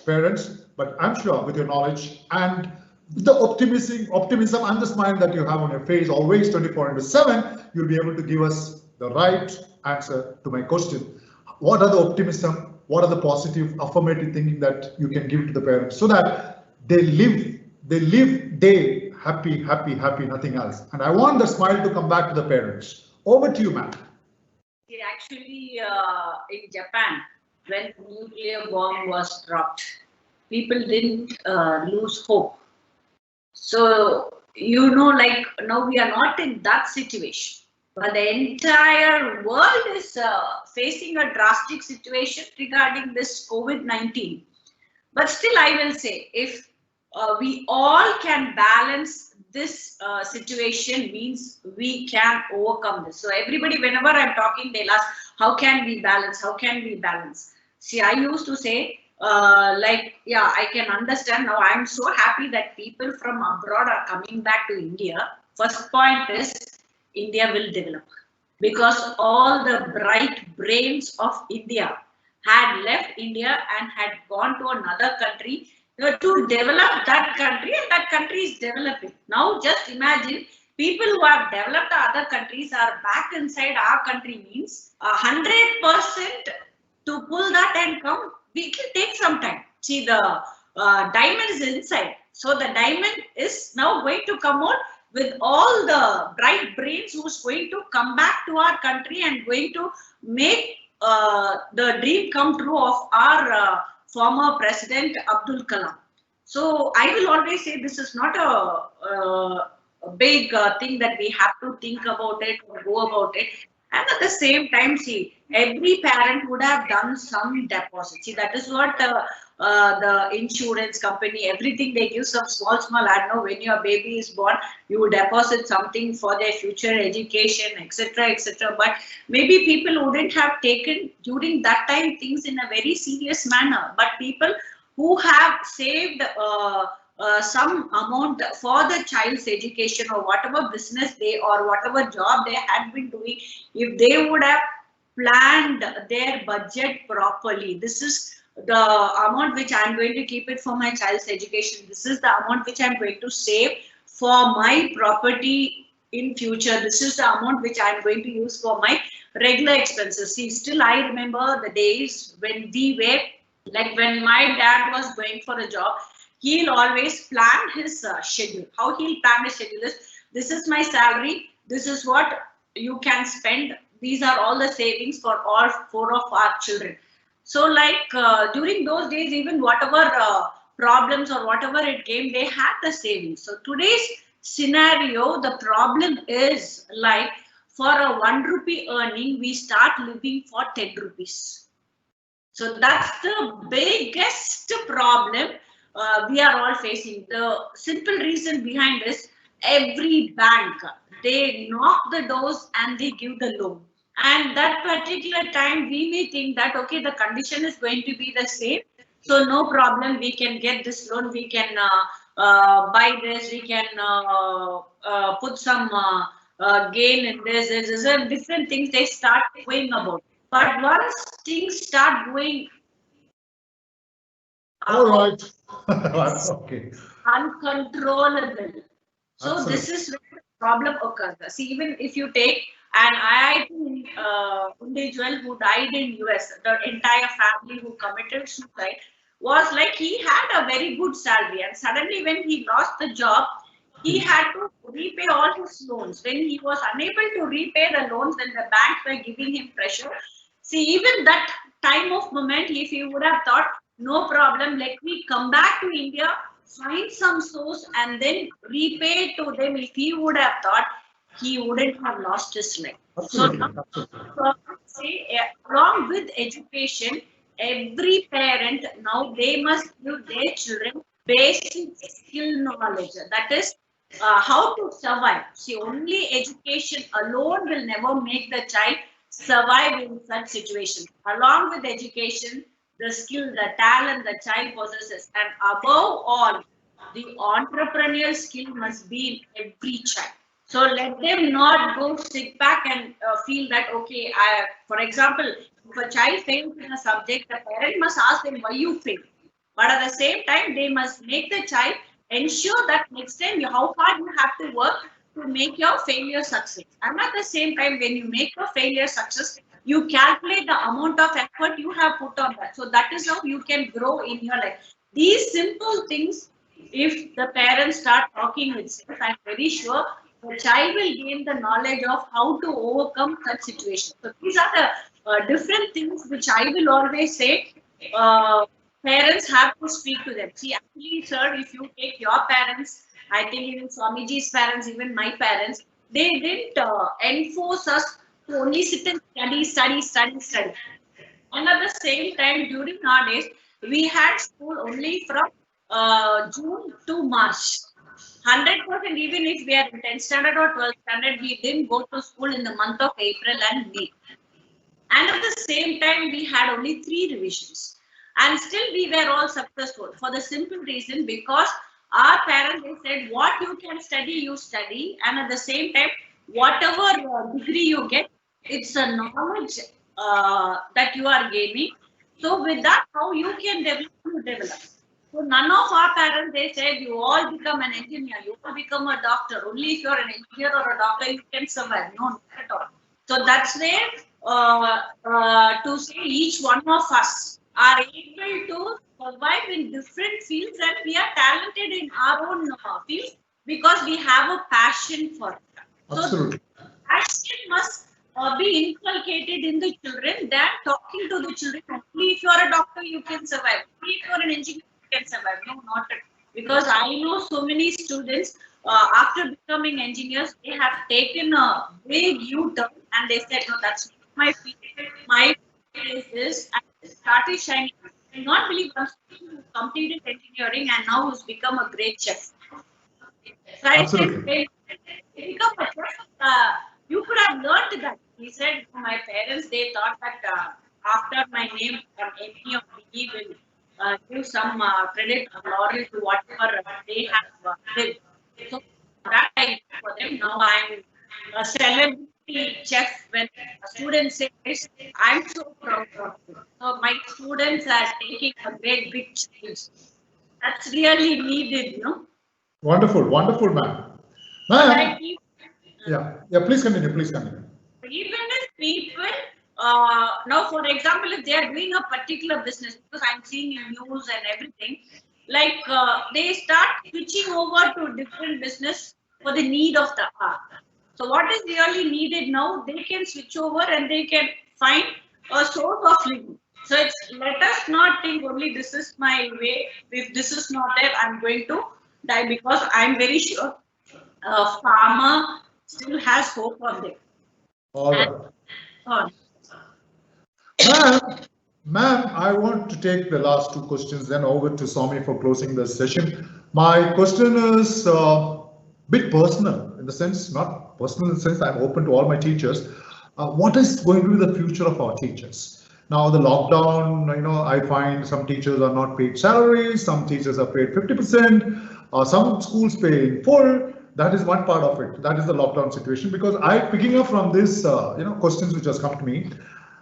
parents, but I'm sure with your knowledge and the optimism and the smile that you have on your face, always 24/7, you'll be able to give us the right answer to my question. What are the optimism? What are the positive, affirmative thinking that you can give to the parents so that they live day happy, nothing else. And I want the smile to come back to the parents. Over to you, ma'am. Actually, in Japan, when the nuclear bomb was dropped, people didn't lose hope. So, like now we are not in that situation. But the entire world is facing a drastic situation regarding this COVID-19. But still, I will say, if we all can balance this situation, means we can overcome this. So everybody, whenever I'm talking, they'll ask, how can we balance? How can we balance? See, I used to say, yeah, I can understand. Now I'm so happy that people from abroad are coming back to India. First point is, India will develop, because all the bright brains of India had left India and had gone to another country to develop that country, and that country is developing. Now just imagine, people who have developed the other countries are back inside our country, means 100% to pull that and come, it will take some time. See, the diamond is inside. So the diamond is now going to come out with all the bright brains who's going to come back to our country and going to make the dream come true of our former president Abdul Kalam. So I will always say this is not a big thing that we have to think about it or go about it. And at the same time, see, every parent would have done some deposit. See, that is what the insurance company, everything they give some small, I know when your baby is born, you would deposit something for their future education, etc., etc. But maybe people wouldn't have taken during that time things in a very serious manner. But people who have saved some amount for the child's education, or whatever business they or whatever job they had been doing, if they would have planned their budget properly, this is the amount which I'm going to keep it for my child's education, this is the amount which I'm going to save for my property in future, this is the amount which I'm going to use for my regular expenses. See, still I remember the days when we were, like when my dad was going for a job, he'll always plan his schedule. How he'll plan his schedule is, this is my salary, this is what you can spend, these are all the savings for all 4 of our children. So like during those days, even whatever problems or whatever it came, they had the savings. So today's scenario, the problem is like for a 1 rupee earning, we start living for 10 rupees. So that's the biggest problem we are all facing. The simple reason behind this, every bank, they knock the doors and they give the loan. And that particular time we may think that, okay, the condition is going to be the same. So no problem, we can get this loan, we can buy this, we can put some gain in this. There's different things they start going about. But once things start going all right. Okay. uncontrollable. So absolutely. This is where the problem occurs. See, even if you take an IIT individual who died in US, the entire family who committed suicide was like, he had a very good salary, and suddenly when he lost the job, he had to repay all his loans. When he was unable to repay the loans, then the banks were giving him pressure. See, even that time of moment, if he would have thought, no problem, let me come back to India, find some source and then repay to them, if he would have thought, he wouldn't have lost his life. Absolutely. So now, say, along with education, every parent now, they must give their children basic skill knowledge. That is how to survive. See, only education alone will never make the child survive in such situations. Along with education, the skill, the talent the child possesses, and above all, the entrepreneurial skill must be in every child. So let them not go sit back and feel that, okay, for example, if a child fails in a subject, the parent must ask them why you failed. But at the same time, they must make the child ensure that next time how hard you have to work to make your failure success. And at the same time, when you make your failure success, you calculate the amount of effort you have put on that. So that is how you can grow in your life. These simple things, if the parents start talking with self, I'm very sure the child will gain the knowledge of how to overcome such situations. So these are the different things which I will always say. Parents have to speak to them. See, actually, sir, if you take your parents, I think even Swamiji's parents, even my parents, they didn't enforce us to only sit and study. And at the same time, during our days, we had school only from June to March. 100%, even if we are in 10th standard or 12th standard, we didn't go to school in the month of April and May. And at the same time, we had only 3 revisions. And still we were all successful for the simple reason because our parents, they said, what you can study, you study. And at the same time, whatever degree you get, it's a knowledge that you are gaining. So with that, how you can develop, you develop. So none of our parents, they said, you all become an engineer, you all become a doctor. Only if you're an engineer or a doctor, you can survive. No, not at all. So that's where to say each one of us are able to survive in different fields and we are talented in our own fields because we have a passion for it. Absolutely. So passion must be inculcated in the children than talking to the children. Only if you are a doctor, you can survive. Only if you are an engineer, you can survive. No, not at all. Because I know so many students, after becoming engineers, they have taken a big U-turn and they said, no, that's not my field. My field is this. And they started shining. I do not believe one student who completed engineering and now has become a great chef. So I said, hey, become a chef, you could have learned that. He said, my parents, they thought that after my name, any of the will give some credit or laurel to whatever they have did. So that I did for them. Now I'm a celebrity chef. When a student says, I'm so proud of you. So my students are taking a great big change. That's really needed, you know. Wonderful, wonderful, ma'am. Ma'am. Yeah, please continue, please continue. Even if people, now for example, if they are doing a particular business, because I'm seeing in news and everything, like they start switching over to different business for the need of the hour. So what is really needed now, they can switch over and they can find a source of living. So it's, let us not think only this is my way. If this is not there, I'm going to die, because I'm very sure farmer still has hope on them. All right. Ma'am, I want to take the last 2 questions, then over to Swami for closing the session. My question is a bit personal, in the sense, not personal in the sense I'm open to all my teachers. What is going to be the future of our teachers? Now the lockdown, I find some teachers are not paid salaries, some teachers are paid 50%, some schools pay in full. That is one part of it. That is the lockdown situation. Because picking up from this, questions which has come to me.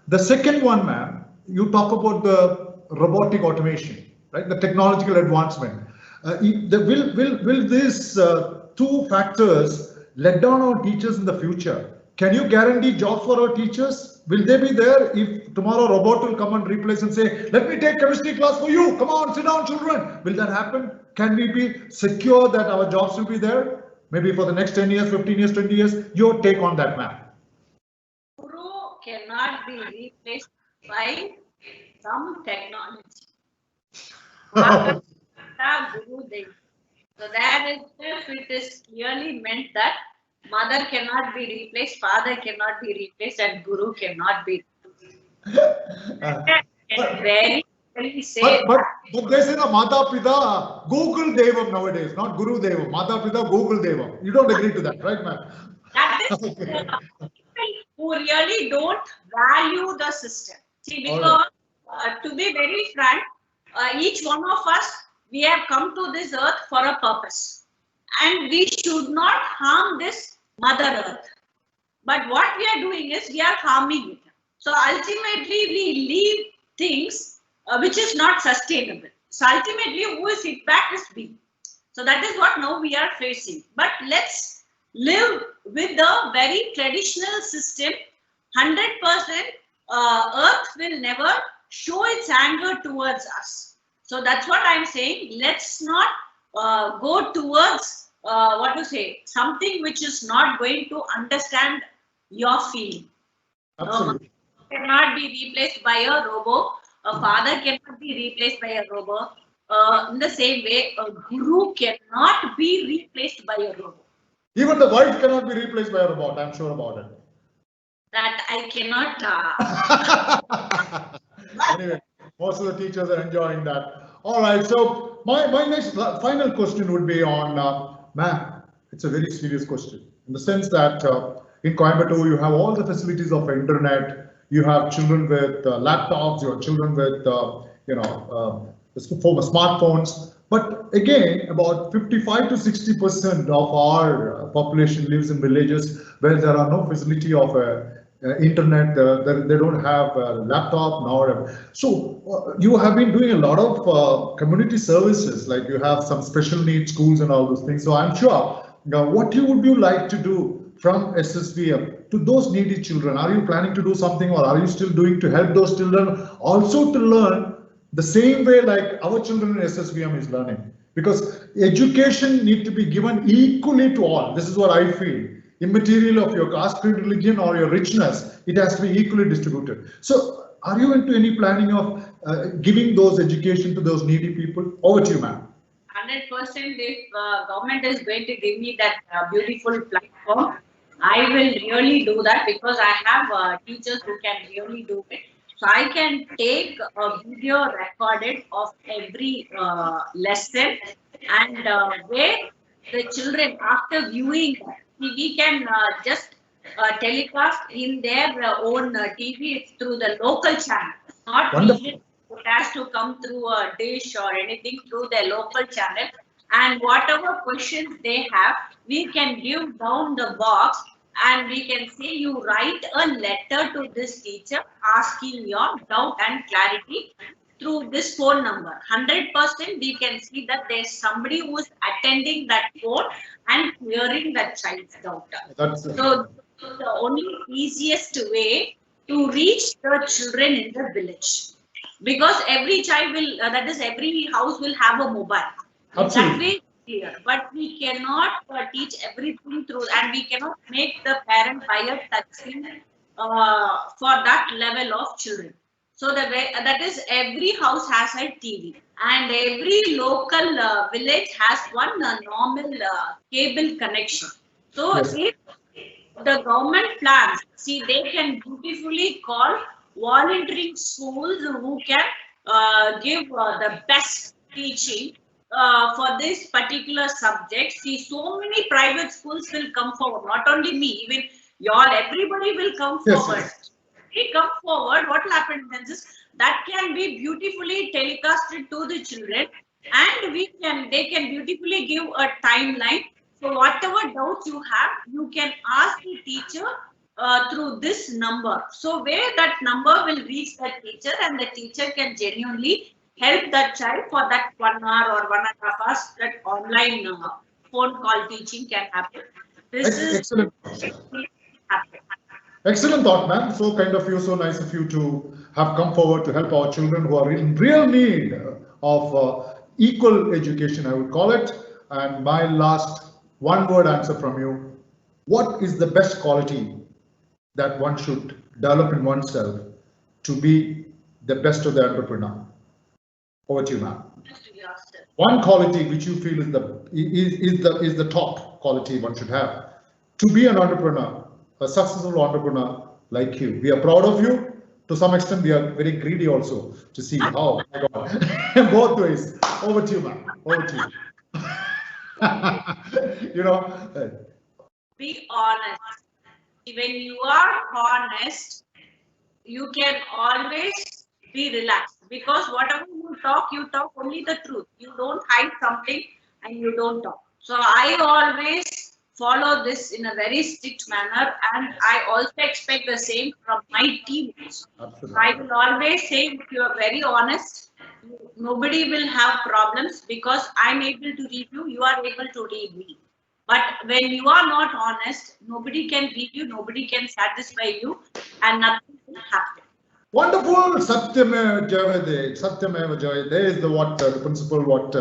The second one, ma'am, you talk about the robotic automation, right? The technological advancement. Will these 2 factors let down our teachers in the future? Can you guarantee jobs for our teachers? Will they be there if tomorrow a robot will come and replace and say, let me take chemistry class for you. Come on, sit down, children. Will that happen? Can we be secure that our jobs will be there? Maybe for the next 10 years, 15 years, 20 years, your take on that, ma'am. Guru cannot be replaced by some technology. Guru Dev. So that itself, it is clearly meant that mother cannot be replaced, father cannot be replaced, and Guru cannot be replaced. But they say the Mata Pita, Google Devam nowadays, not Guru Devam. Mata Pita, Google Devam. You don't agree to that, right, ma'am? That is people who really don't value the system. See, because to be very frank, each one of us, we have come to this earth for a purpose. And we should not harm this Mother Earth. But what we are doing is we are harming it. So ultimately, we leave things which is not sustainable. So ultimately, who is hit back is we. So that is what now we are facing. But let's live with the very traditional system. 100% Earth will never show its anger towards us. So that's what I'm saying. Let's not go towards what to say, something which is not going to understand your feeling. Absolutely. Cannot be replaced by a robot. A father cannot be replaced by a robot. In the same way, a guru cannot be replaced by a robot. Even the wife cannot be replaced by a robot. I'm sure about it. That I cannot. Anyway, most of the teachers are enjoying that. All right. So my next final question would be on, ma'am, it's a very serious question in the sense that in Coimbatore, you have all the facilities of internet. You have children with laptops. You have children with, smartphones. But again, about 55 to 60% of our population lives in villages where there are no facility of internet. They don't have a laptop nor. So you have been doing a lot of community services, like you have some special needs schools and all those things. So I'm sure. Now, what would you like to do from SSVM to those needy children? Are you planning to do something, or are you still doing to help those children also to learn the same way like our children in SSVM is learning? Because education needs to be given equally to all. This is what I feel. Immaterial of your caste, creed, religion, or your richness, it has to be equally distributed. So are you into any planning of giving those education to those needy people? Over to you, ma'am. 100%. If government is going to give me that beautiful platform, I will really do that, because I have teachers who can really do it. So I can take a video recorded of every lesson, and where the children, after viewing, we can just telecast in their own TV. It's through the local channel, not Wonderful. needed. It has to come through a dish or anything, through their local channel. And whatever questions they have, we can give down the box, and we can say, you write a letter to this teacher asking your doubt and clarity through this phone number. 100% we can see that there's somebody who's attending that phone and clearing that child's doubt. So the only easiest way to reach the children in the village, because every child will, that is, every house will have a mobile. Absolutely. That way clear, but we cannot teach everything through, and we cannot make the parent buy a touch screen for that level of children. So the way, that is, every house has a TV, and every local village has one normal cable connection. So Yes. if the government plans, see, they can beautifully call volunteering schools who can give the best teaching for this particular subject. See, so many private schools will come forward, not only me, even y'all, everybody will come forward. Yes. They come forward, what will happen then is that can be beautifully telecasted to the children, and they can beautifully give a timeline. So whatever doubts you have, you can ask the teacher through this number. So where that number will reach the teacher, and the teacher can genuinely help that child for that 1 hour or 1.5 hours. That online phone call teaching can happen. This is Excellent. happen. Excellent thought, ma'am. So kind of you, so nice of you to have come forward to help our children who are in real need of equal education, I would call it. And my last one-word answer from you: what is the best quality that one should develop in oneself to be the best of the entrepreneur? Over to you, ma'am. One quality which you feel is the top quality one should have to be an entrepreneur, a successful entrepreneur like you. We are proud of you. To some extent, we are very greedy also to see how. My God. Both ways. Over to you, ma'am. Over to you. Be honest. When you are honest, you can always be relaxed, because whatever you talk only the truth. You don't hide something and you don't talk. So I always follow this in a very strict manner, and I also expect the same from my team. Absolutely. I will always say, if you are very honest, nobody will have problems, because I'm able to read you, you are able to read me. But when you are not honest, nobody can read you, nobody can satisfy you, and nothing will happen. Wonderful. Satyameva Jayate. Satyameva Jayate is the principle what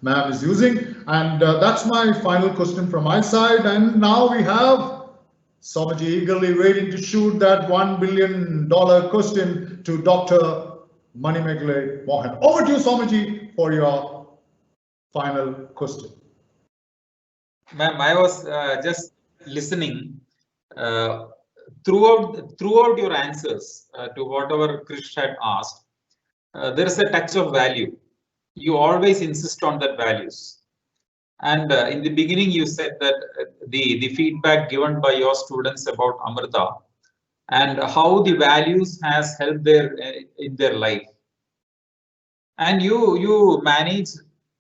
ma'am is using, and that's my final question from my side. And now we have Swamiji eagerly waiting to shoot that $1 billion question to Dr. Manimeghale Mohan. Over to you, Swamiji, for your final question. Ma'am, I was just listening. Throughout your answers to whatever Krish had asked, there is a touch of value. You always insist on that values. And in the beginning, you said that the feedback given by your students about Amrita and how the values has helped in their life. And you manage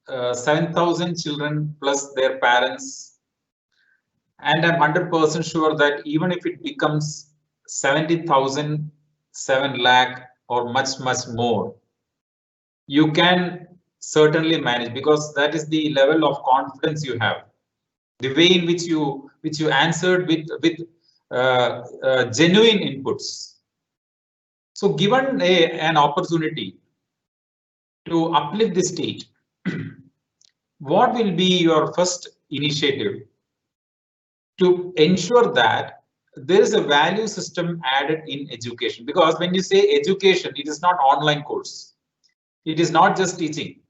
7,000 children plus their parents. And I'm 100% sure that even if it becomes 70,000, 7 lakh, or much more, you can certainly manage, because that is the level of confidence you have. The way in which you answered with genuine inputs. So given an opportunity to uplift the state, what will be your first initiative to ensure that there is a value system added in education? Because when you say education, it is not online course. It is not just teaching.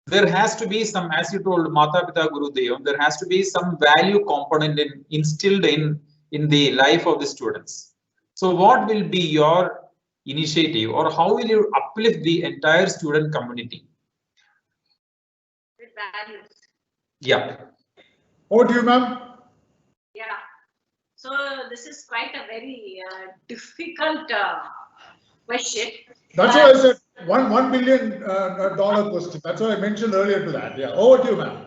There has to be some, as you told Mata Pita Guru Devam, there has to be some value component instilled in the life of the students. So what will be your initiative, or how will you uplift the entire student community? With values. Yeah. Over to you, ma'am. Yeah. So this is quite a very difficult question. That's why I said $1 billion question. That's what I mentioned earlier to that. Yeah. Over to you, ma'am.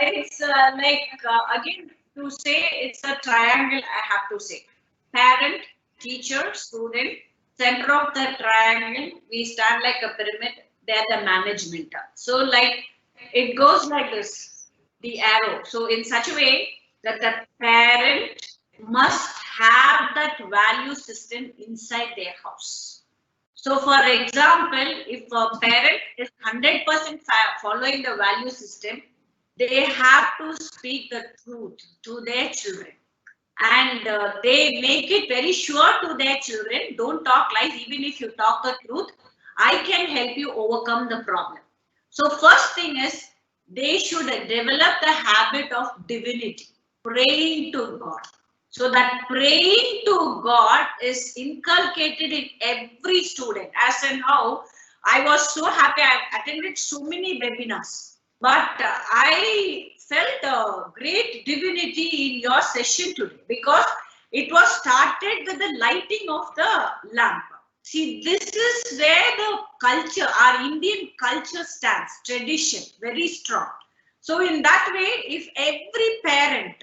It's again, to say it's a triangle, I have to say. Parent, teacher, student, center of the triangle, we stand like a pyramid, they're the management. So like, it goes like this, the arrow. So in such a way that the parent must have that value system inside their house. So for example, if a parent is 100% following the value system, they have to speak the truth to their children. And they make it very sure to their children, don't talk lies, even if you talk the truth, I can help you overcome the problem. So first thing is, they should develop the habit of divinity, praying to God. So that praying to God is inculcated in every student. As and how I was so happy, I attended so many webinars, but I felt a great divinity in your session today, because it was started with the lighting of the lamp. See, this is where the culture, our Indian culture stands, tradition, very strong. So in that way, if every parent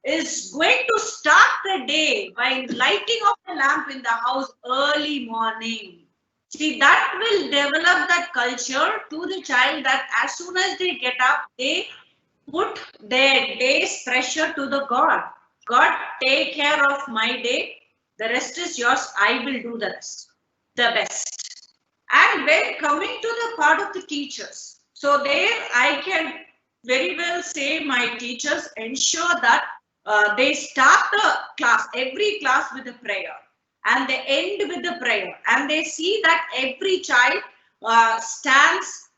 is going to start the day by lighting of the lamp in the house early morning, see, that will develop that culture to the child, that as soon as they get up, they put their day's pressure to the God. God, take care of my day. The rest is yours. I will do the rest, the best. And when coming to the part of the teachers, so there I can very well say my teachers ensure that they start the class, every class with a prayer, and they end with the prayer, and they see that every child stands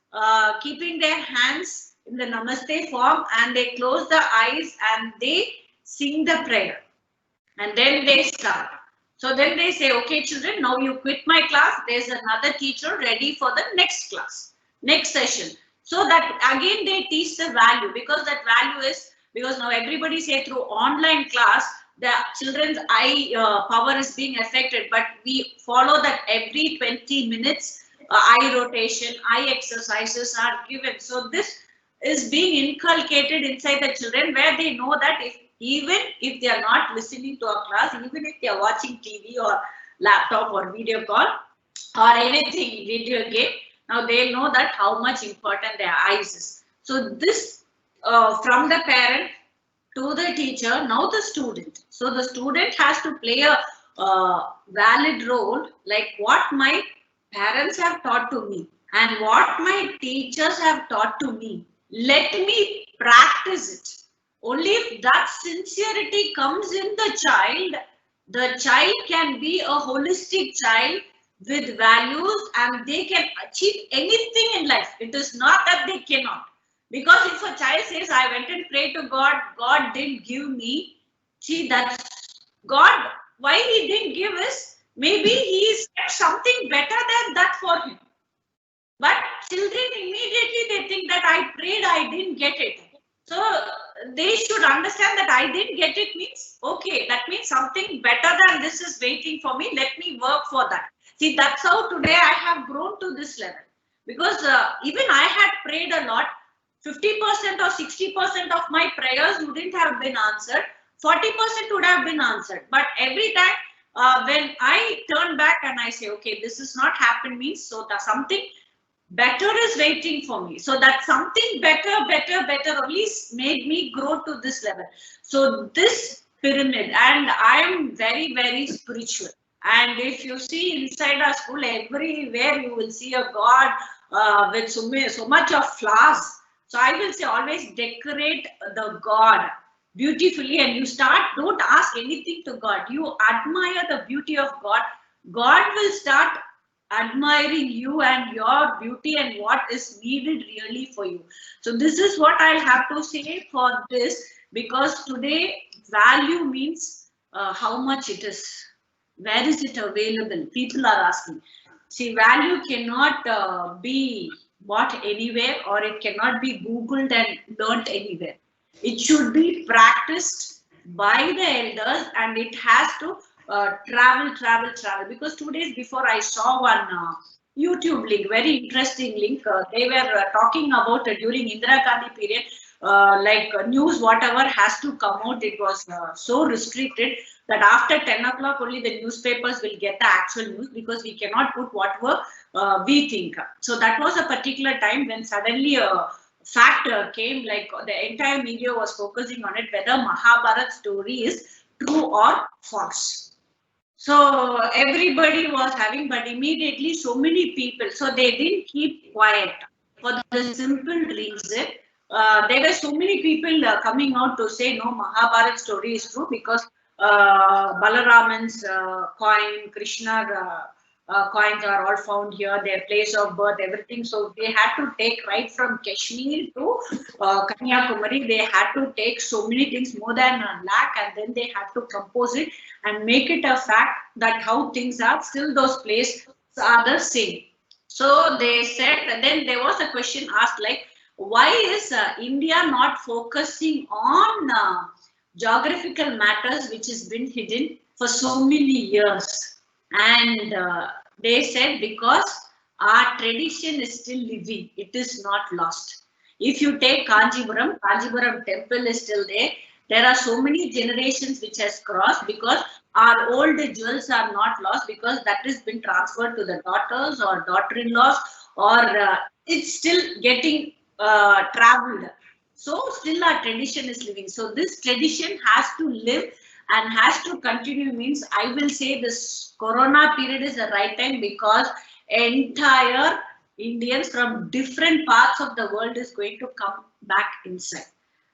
keeping their hands in the namaste form, and they close the eyes and they sing the prayer, and then they start. So then they say, okay children, now you quit my class, there's another teacher ready for the next class, next session. So that again they teach the value, because that value is, because now everybody say through online class, the children's eye power is being affected, but we follow that every 20 minutes eye rotation, eye exercises are given. So this is being inculcated inside the children, where they know that even if they are not listening to a class, even if they are watching TV or laptop or video call or anything, video game, now they know that how much important their eyes is. So this from the parent to the teacher, now the student. So the student has to play a valid role, like what my parents have taught to me and what my teachers have taught to me. Let me practice it. Only if that sincerity comes in the child can be a holistic child with values, and they can achieve anything in life. It is not that they cannot. Because if a child says, I went and prayed to God, God didn't give me, see, that's God, why he didn't give us, maybe he's kept something better than that for him. But children immediately they think that I prayed, I didn't get it. So they should understand that I didn't get it means, okay, that means something better than this is waiting for me. Let me work for that. See, that's how today I have grown to this level. Because even I had prayed a lot. 50% or 60% of my prayers wouldn't have been answered. 40% would have been answered. But every time when I turn back and I say, okay, this is not happened means, so that something better is waiting for me. So that something better only made me grow to this level. So this pyramid, and I am very, very spiritual. And if you see inside our school, everywhere you will see a God with so much of flowers. So I will say always decorate the God beautifully, and you don't ask anything to God. You admire the beauty of God. God will start admiring you and your beauty and what is needed really for you. So this is what I'll have to say for this, because today value means how much it is. Where is it available? People are asking. See, value cannot be bought anywhere, or it cannot be Googled and learnt anywhere. It should be practiced by the elders, and it has to travel. Because 2 days before I saw one YouTube link, very interesting link. They were talking about during Indira Gandhi period, like news, whatever has to come out, it was so restricted that after 10 o'clock only the newspapers will get the actual news, because we cannot put whatever we think. So that was a particular time when suddenly a fact came, like the entire media was focusing on it, whether Mahabharat story is true or false. So everybody was having, but immediately so many people, so they didn't keep quiet for the simple reason. There were so many people coming out to say no, Mahabharat story is true, because Balaraman's coin, Krishna coins are all found here, their place of birth, everything. So they had to take right from Kashmir to Kanyakumari. They had to take so many things, more than a lakh, and then they had to compose it and make it a fact that how things are. Still, those places are the same. So they said, then there was a question asked like, why is India not focusing on geographical matters which has been hidden for so many years? And they said, because our tradition is still living, it is not lost. If you take Kanjipuram temple is still there. There are so many generations which has crossed, because our old jewels are not lost, because that has been transferred to the daughters or daughter-in-laws, or it's still getting traveled. So still our tradition is living. So this tradition has to live and has to continue. Means I will say this Corona period is the right time, because entire Indians from different parts of the world is going to come back inside.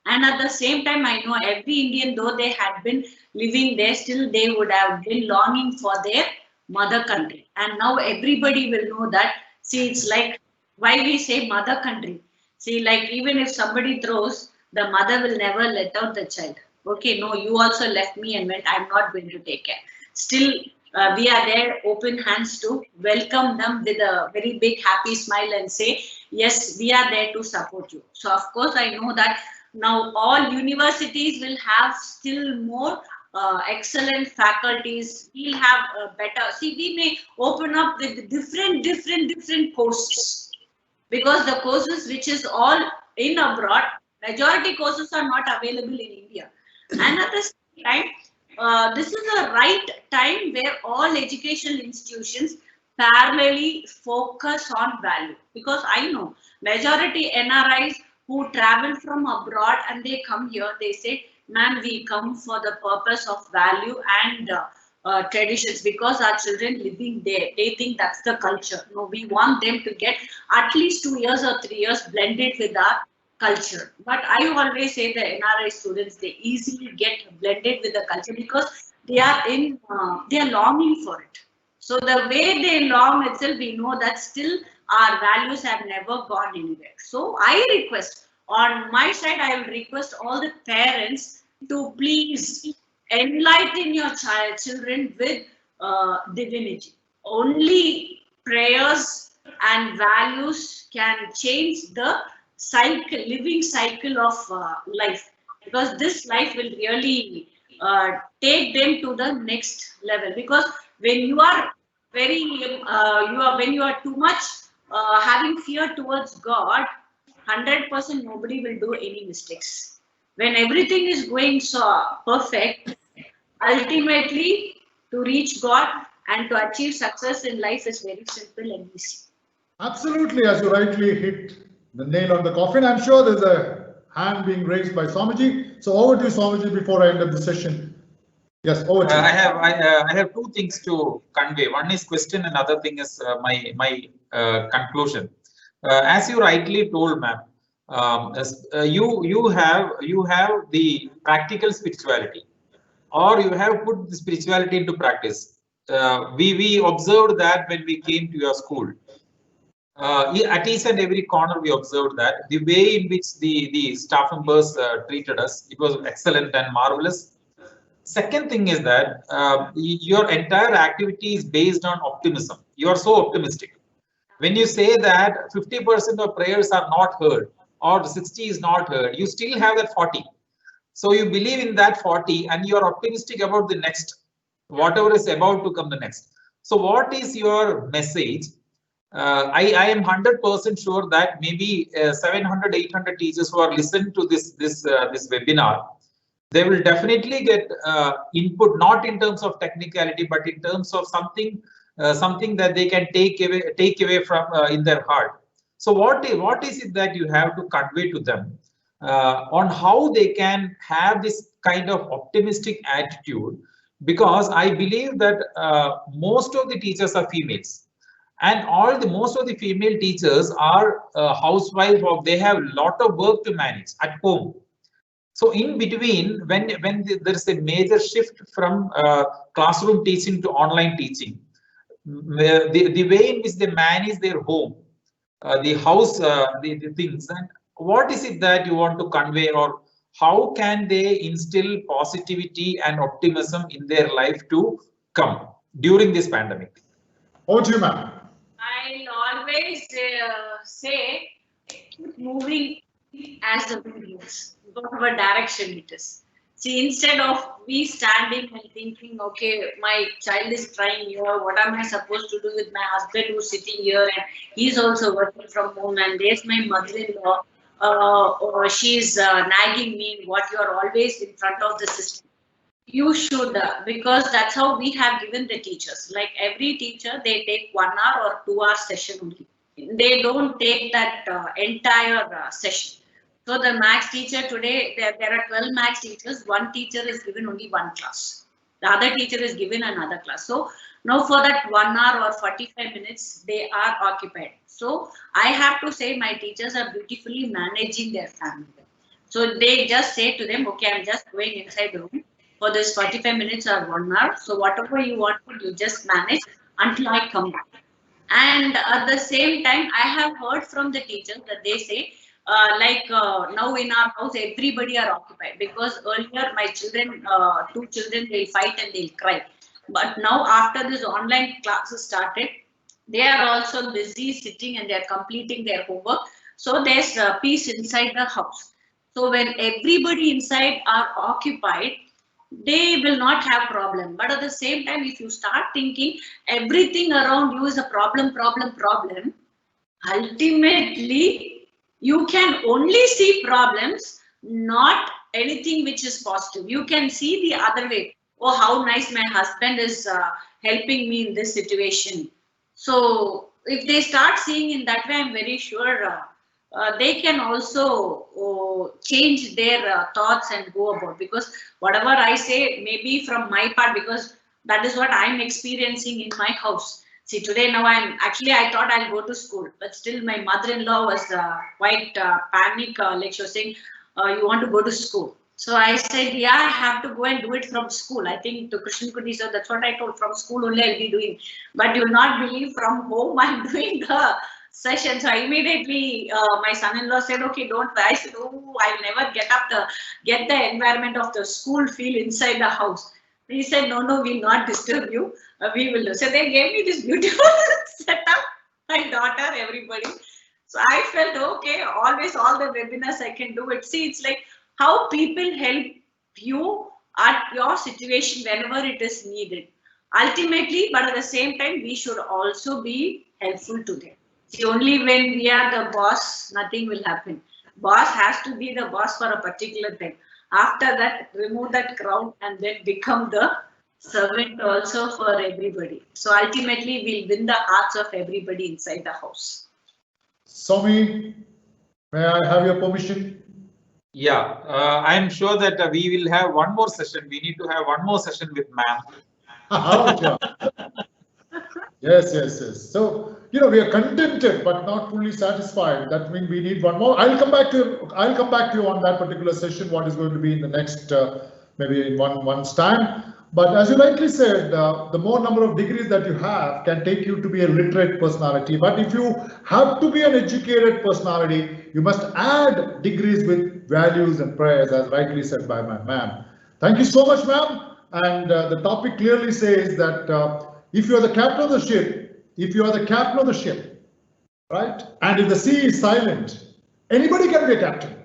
And at the same time, I know every Indian, though they had been living there, still they would have been longing for their mother country. And now everybody will know that. See, it's like why we say mother country. See, like even if somebody throws, the mother will never let out the child. Okay, no, you also left me and went, I'm not going to take care. Still, we are there, open hands to welcome them with a very big happy smile and say, yes, we are there to support you. So of course, I know that now all universities will have still more excellent faculties. We'll have better. See, we may open up with different courses, because the courses which is all in abroad, majority courses are not available in India. And at the same time, this is a right time where all educational institutions parallelly focus on value, because I know majority NRIs who travel from abroad and they come here, they say, man, we come for the purpose of value and traditions, because our children living there, they think that's the culture. No, we want them to get at least 2 years or 3 years blended with our culture. But I always say the NRI students, they easily get blended with the culture because they are longing for it. So the way they long itself, we know that still our values have never gone anywhere. So I request, on my side, I will request all the parents to please enlighten your children with divinity. Only prayers and values can change the living cycle of life, because this life will really take them to the next level. Because when you are when you are too much having fear towards God, 100% nobody will do any mistakes. When everything is going so perfect, ultimately to reach God and to achieve success in life is very simple and easy. Absolutely, as you rightly hit the nail on the coffin. I'm sure there's a hand being raised by Swamiji. So over to you, Swamiji, before I end up the session. Yes, over to you. I have two things to convey. One is question, and other thing is my conclusion. As you rightly told, ma'am, you have the practical spirituality, or you have put the spirituality into practice. We observed that when we came to your school. At each and every corner, we observed that the way in which the staff members treated us, it was excellent and marvelous. Second thing is that your entire activity is based on optimism. You are so optimistic. When you say that 50% of prayers are not heard or 60 is not heard, you still have that 40. So you believe in that 40 and you are optimistic about the next, whatever is about to come the next. So what is your message? I am 100% sure that maybe 700, 800 teachers who are listening to this webinar, they will definitely get input, not in terms of technicality, but in terms of something that they can take away from in their heart. So what is it that you have to convey to them on how they can have this kind of optimistic attitude? Because I believe that most of the teachers are females. And most of the female teachers are housewives, or they have a lot of work to manage at home. So in between, when there is a major shift from classroom teaching to online teaching, the way in which they manage their home, the house, the things, and what is it that you want to convey, or how can they instill positivity and optimism in their life to come during this pandemic? Over to you, ma'am. I'll always say, keep moving as the wind moves, whatever direction it is. See, instead of we standing and thinking, okay, my child is trying here, what am I supposed to do with my husband who's sitting here and he's also working from home, and there's my mother-in-law, or she's nagging me, what you are always in front of the system. You should, because that's how we have given the teachers. Like every teacher, they take 1 hour or 2 hour session only. They don't take that entire session. So the maths teacher today, there are 12 maths teachers. One teacher is given only one class. The other teacher is given another class. So now for that 1 hour or 45 minutes, they are occupied. So I have to say my teachers are beautifully managing their family. So they just say to them, okay, I'm just going inside the room for this 45 minutes or 1 hour. So whatever you want to, you just manage until I come back. And at the same time, I have heard from the teachers that they say, now in our house, everybody are occupied, because earlier my children, 2 children, they'll fight and they'll cry. But now after this online classes started, they are also busy sitting and they are completing their homework. So there's peace inside the house. So when everybody inside are occupied, they will not have problem. But at the same time, if you start thinking everything around you is a problem, ultimately you can only see problems, not anything which is positive. You can see the other way. Oh, how nice my husband is helping me in this situation. So if they start seeing in that way, I'm very sure they can also change their thoughts and go about, because whatever I say may be from my part, because that is what I'm experiencing in my house. See, today now I thought I'll go to school, but still my mother-in-law was quite panic, like she was saying, you want to go to school. So I said, yeah, I have to go and do it from school. I think to Krishan Kuti, so that's what I told, from school only I'll be doing. But you'll not believe, from home I'm doing the session. So immediately my son-in-law said, okay, don't. I said, oh, I'll never get the environment of the school feel inside the house. He said, no, we'll not disturb you. We will do. So they gave me this beautiful setup, my daughter, everybody. So I felt, okay, always all the webinars I can do it. See, it's like how people help you at your situation whenever it is needed. Ultimately, but at the same time, we should also be helpful to them. See, only when we are the boss, nothing will happen. Boss has to be the boss for a particular time. After that, remove that crown and then become the servant also for everybody. So ultimately, we'll win the hearts of everybody inside the house. Swami, may I have your permission? Yeah, I am sure that we will have one more session. We need to have one more session with ma'am. Yes. So, we are contented but not fully satisfied. That means we need one more. I'll come back to you on that particular session, what is going to be in the next maybe in one month's time. But as you rightly said, the more number of degrees that you have can take you to be a literate personality. But if you have to be an educated personality, you must add degrees with values and prayers, as rightly said by my ma'am. Thank you so much, ma'am. And the topic clearly says that if you are the captain of the ship, right? And if the sea is silent, anybody can be a captain.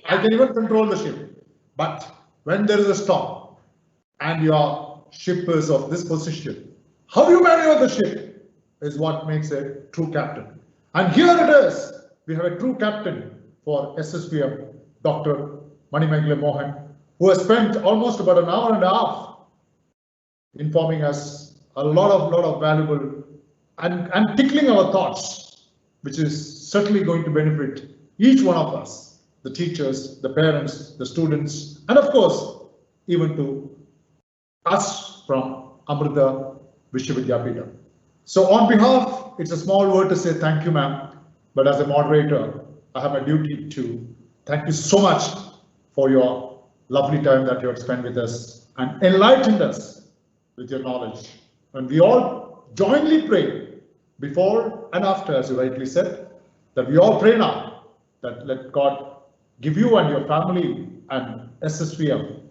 I can even control the ship. But when there is a storm and your ship is of this position, how you maneuver the ship is what makes a true captain. And here it is. We have a true captain for SSVM, Dr. Manimeghale Mohan, who has spent almost about an hour and a half informing us a lot of valuable and tickling our thoughts, which is certainly going to benefit each one of us, the teachers, the parents, the students, and of course, even to us from Amrita Vishwavidyapita. So on behalf, it's a small word to say thank you, ma'am, but as a moderator, I have a duty to thank you so much for your lovely time that you have spent with us and enlightened us with your knowledge. And we all jointly pray before and after, as you rightly said, that we all pray now that let God give you and your family and SSVM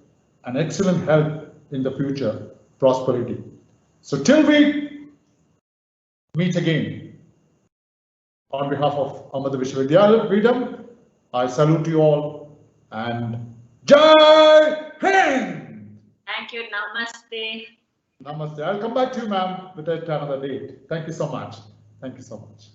an excellent health in the future, prosperity. So till we meet again, on behalf of Amrita Vishwavidyapita, I salute you all and Jai Hind! Thank you. Namaste. Namaste. I'll come back to you, ma'am, with another date. Thank you so much. Thank you so much.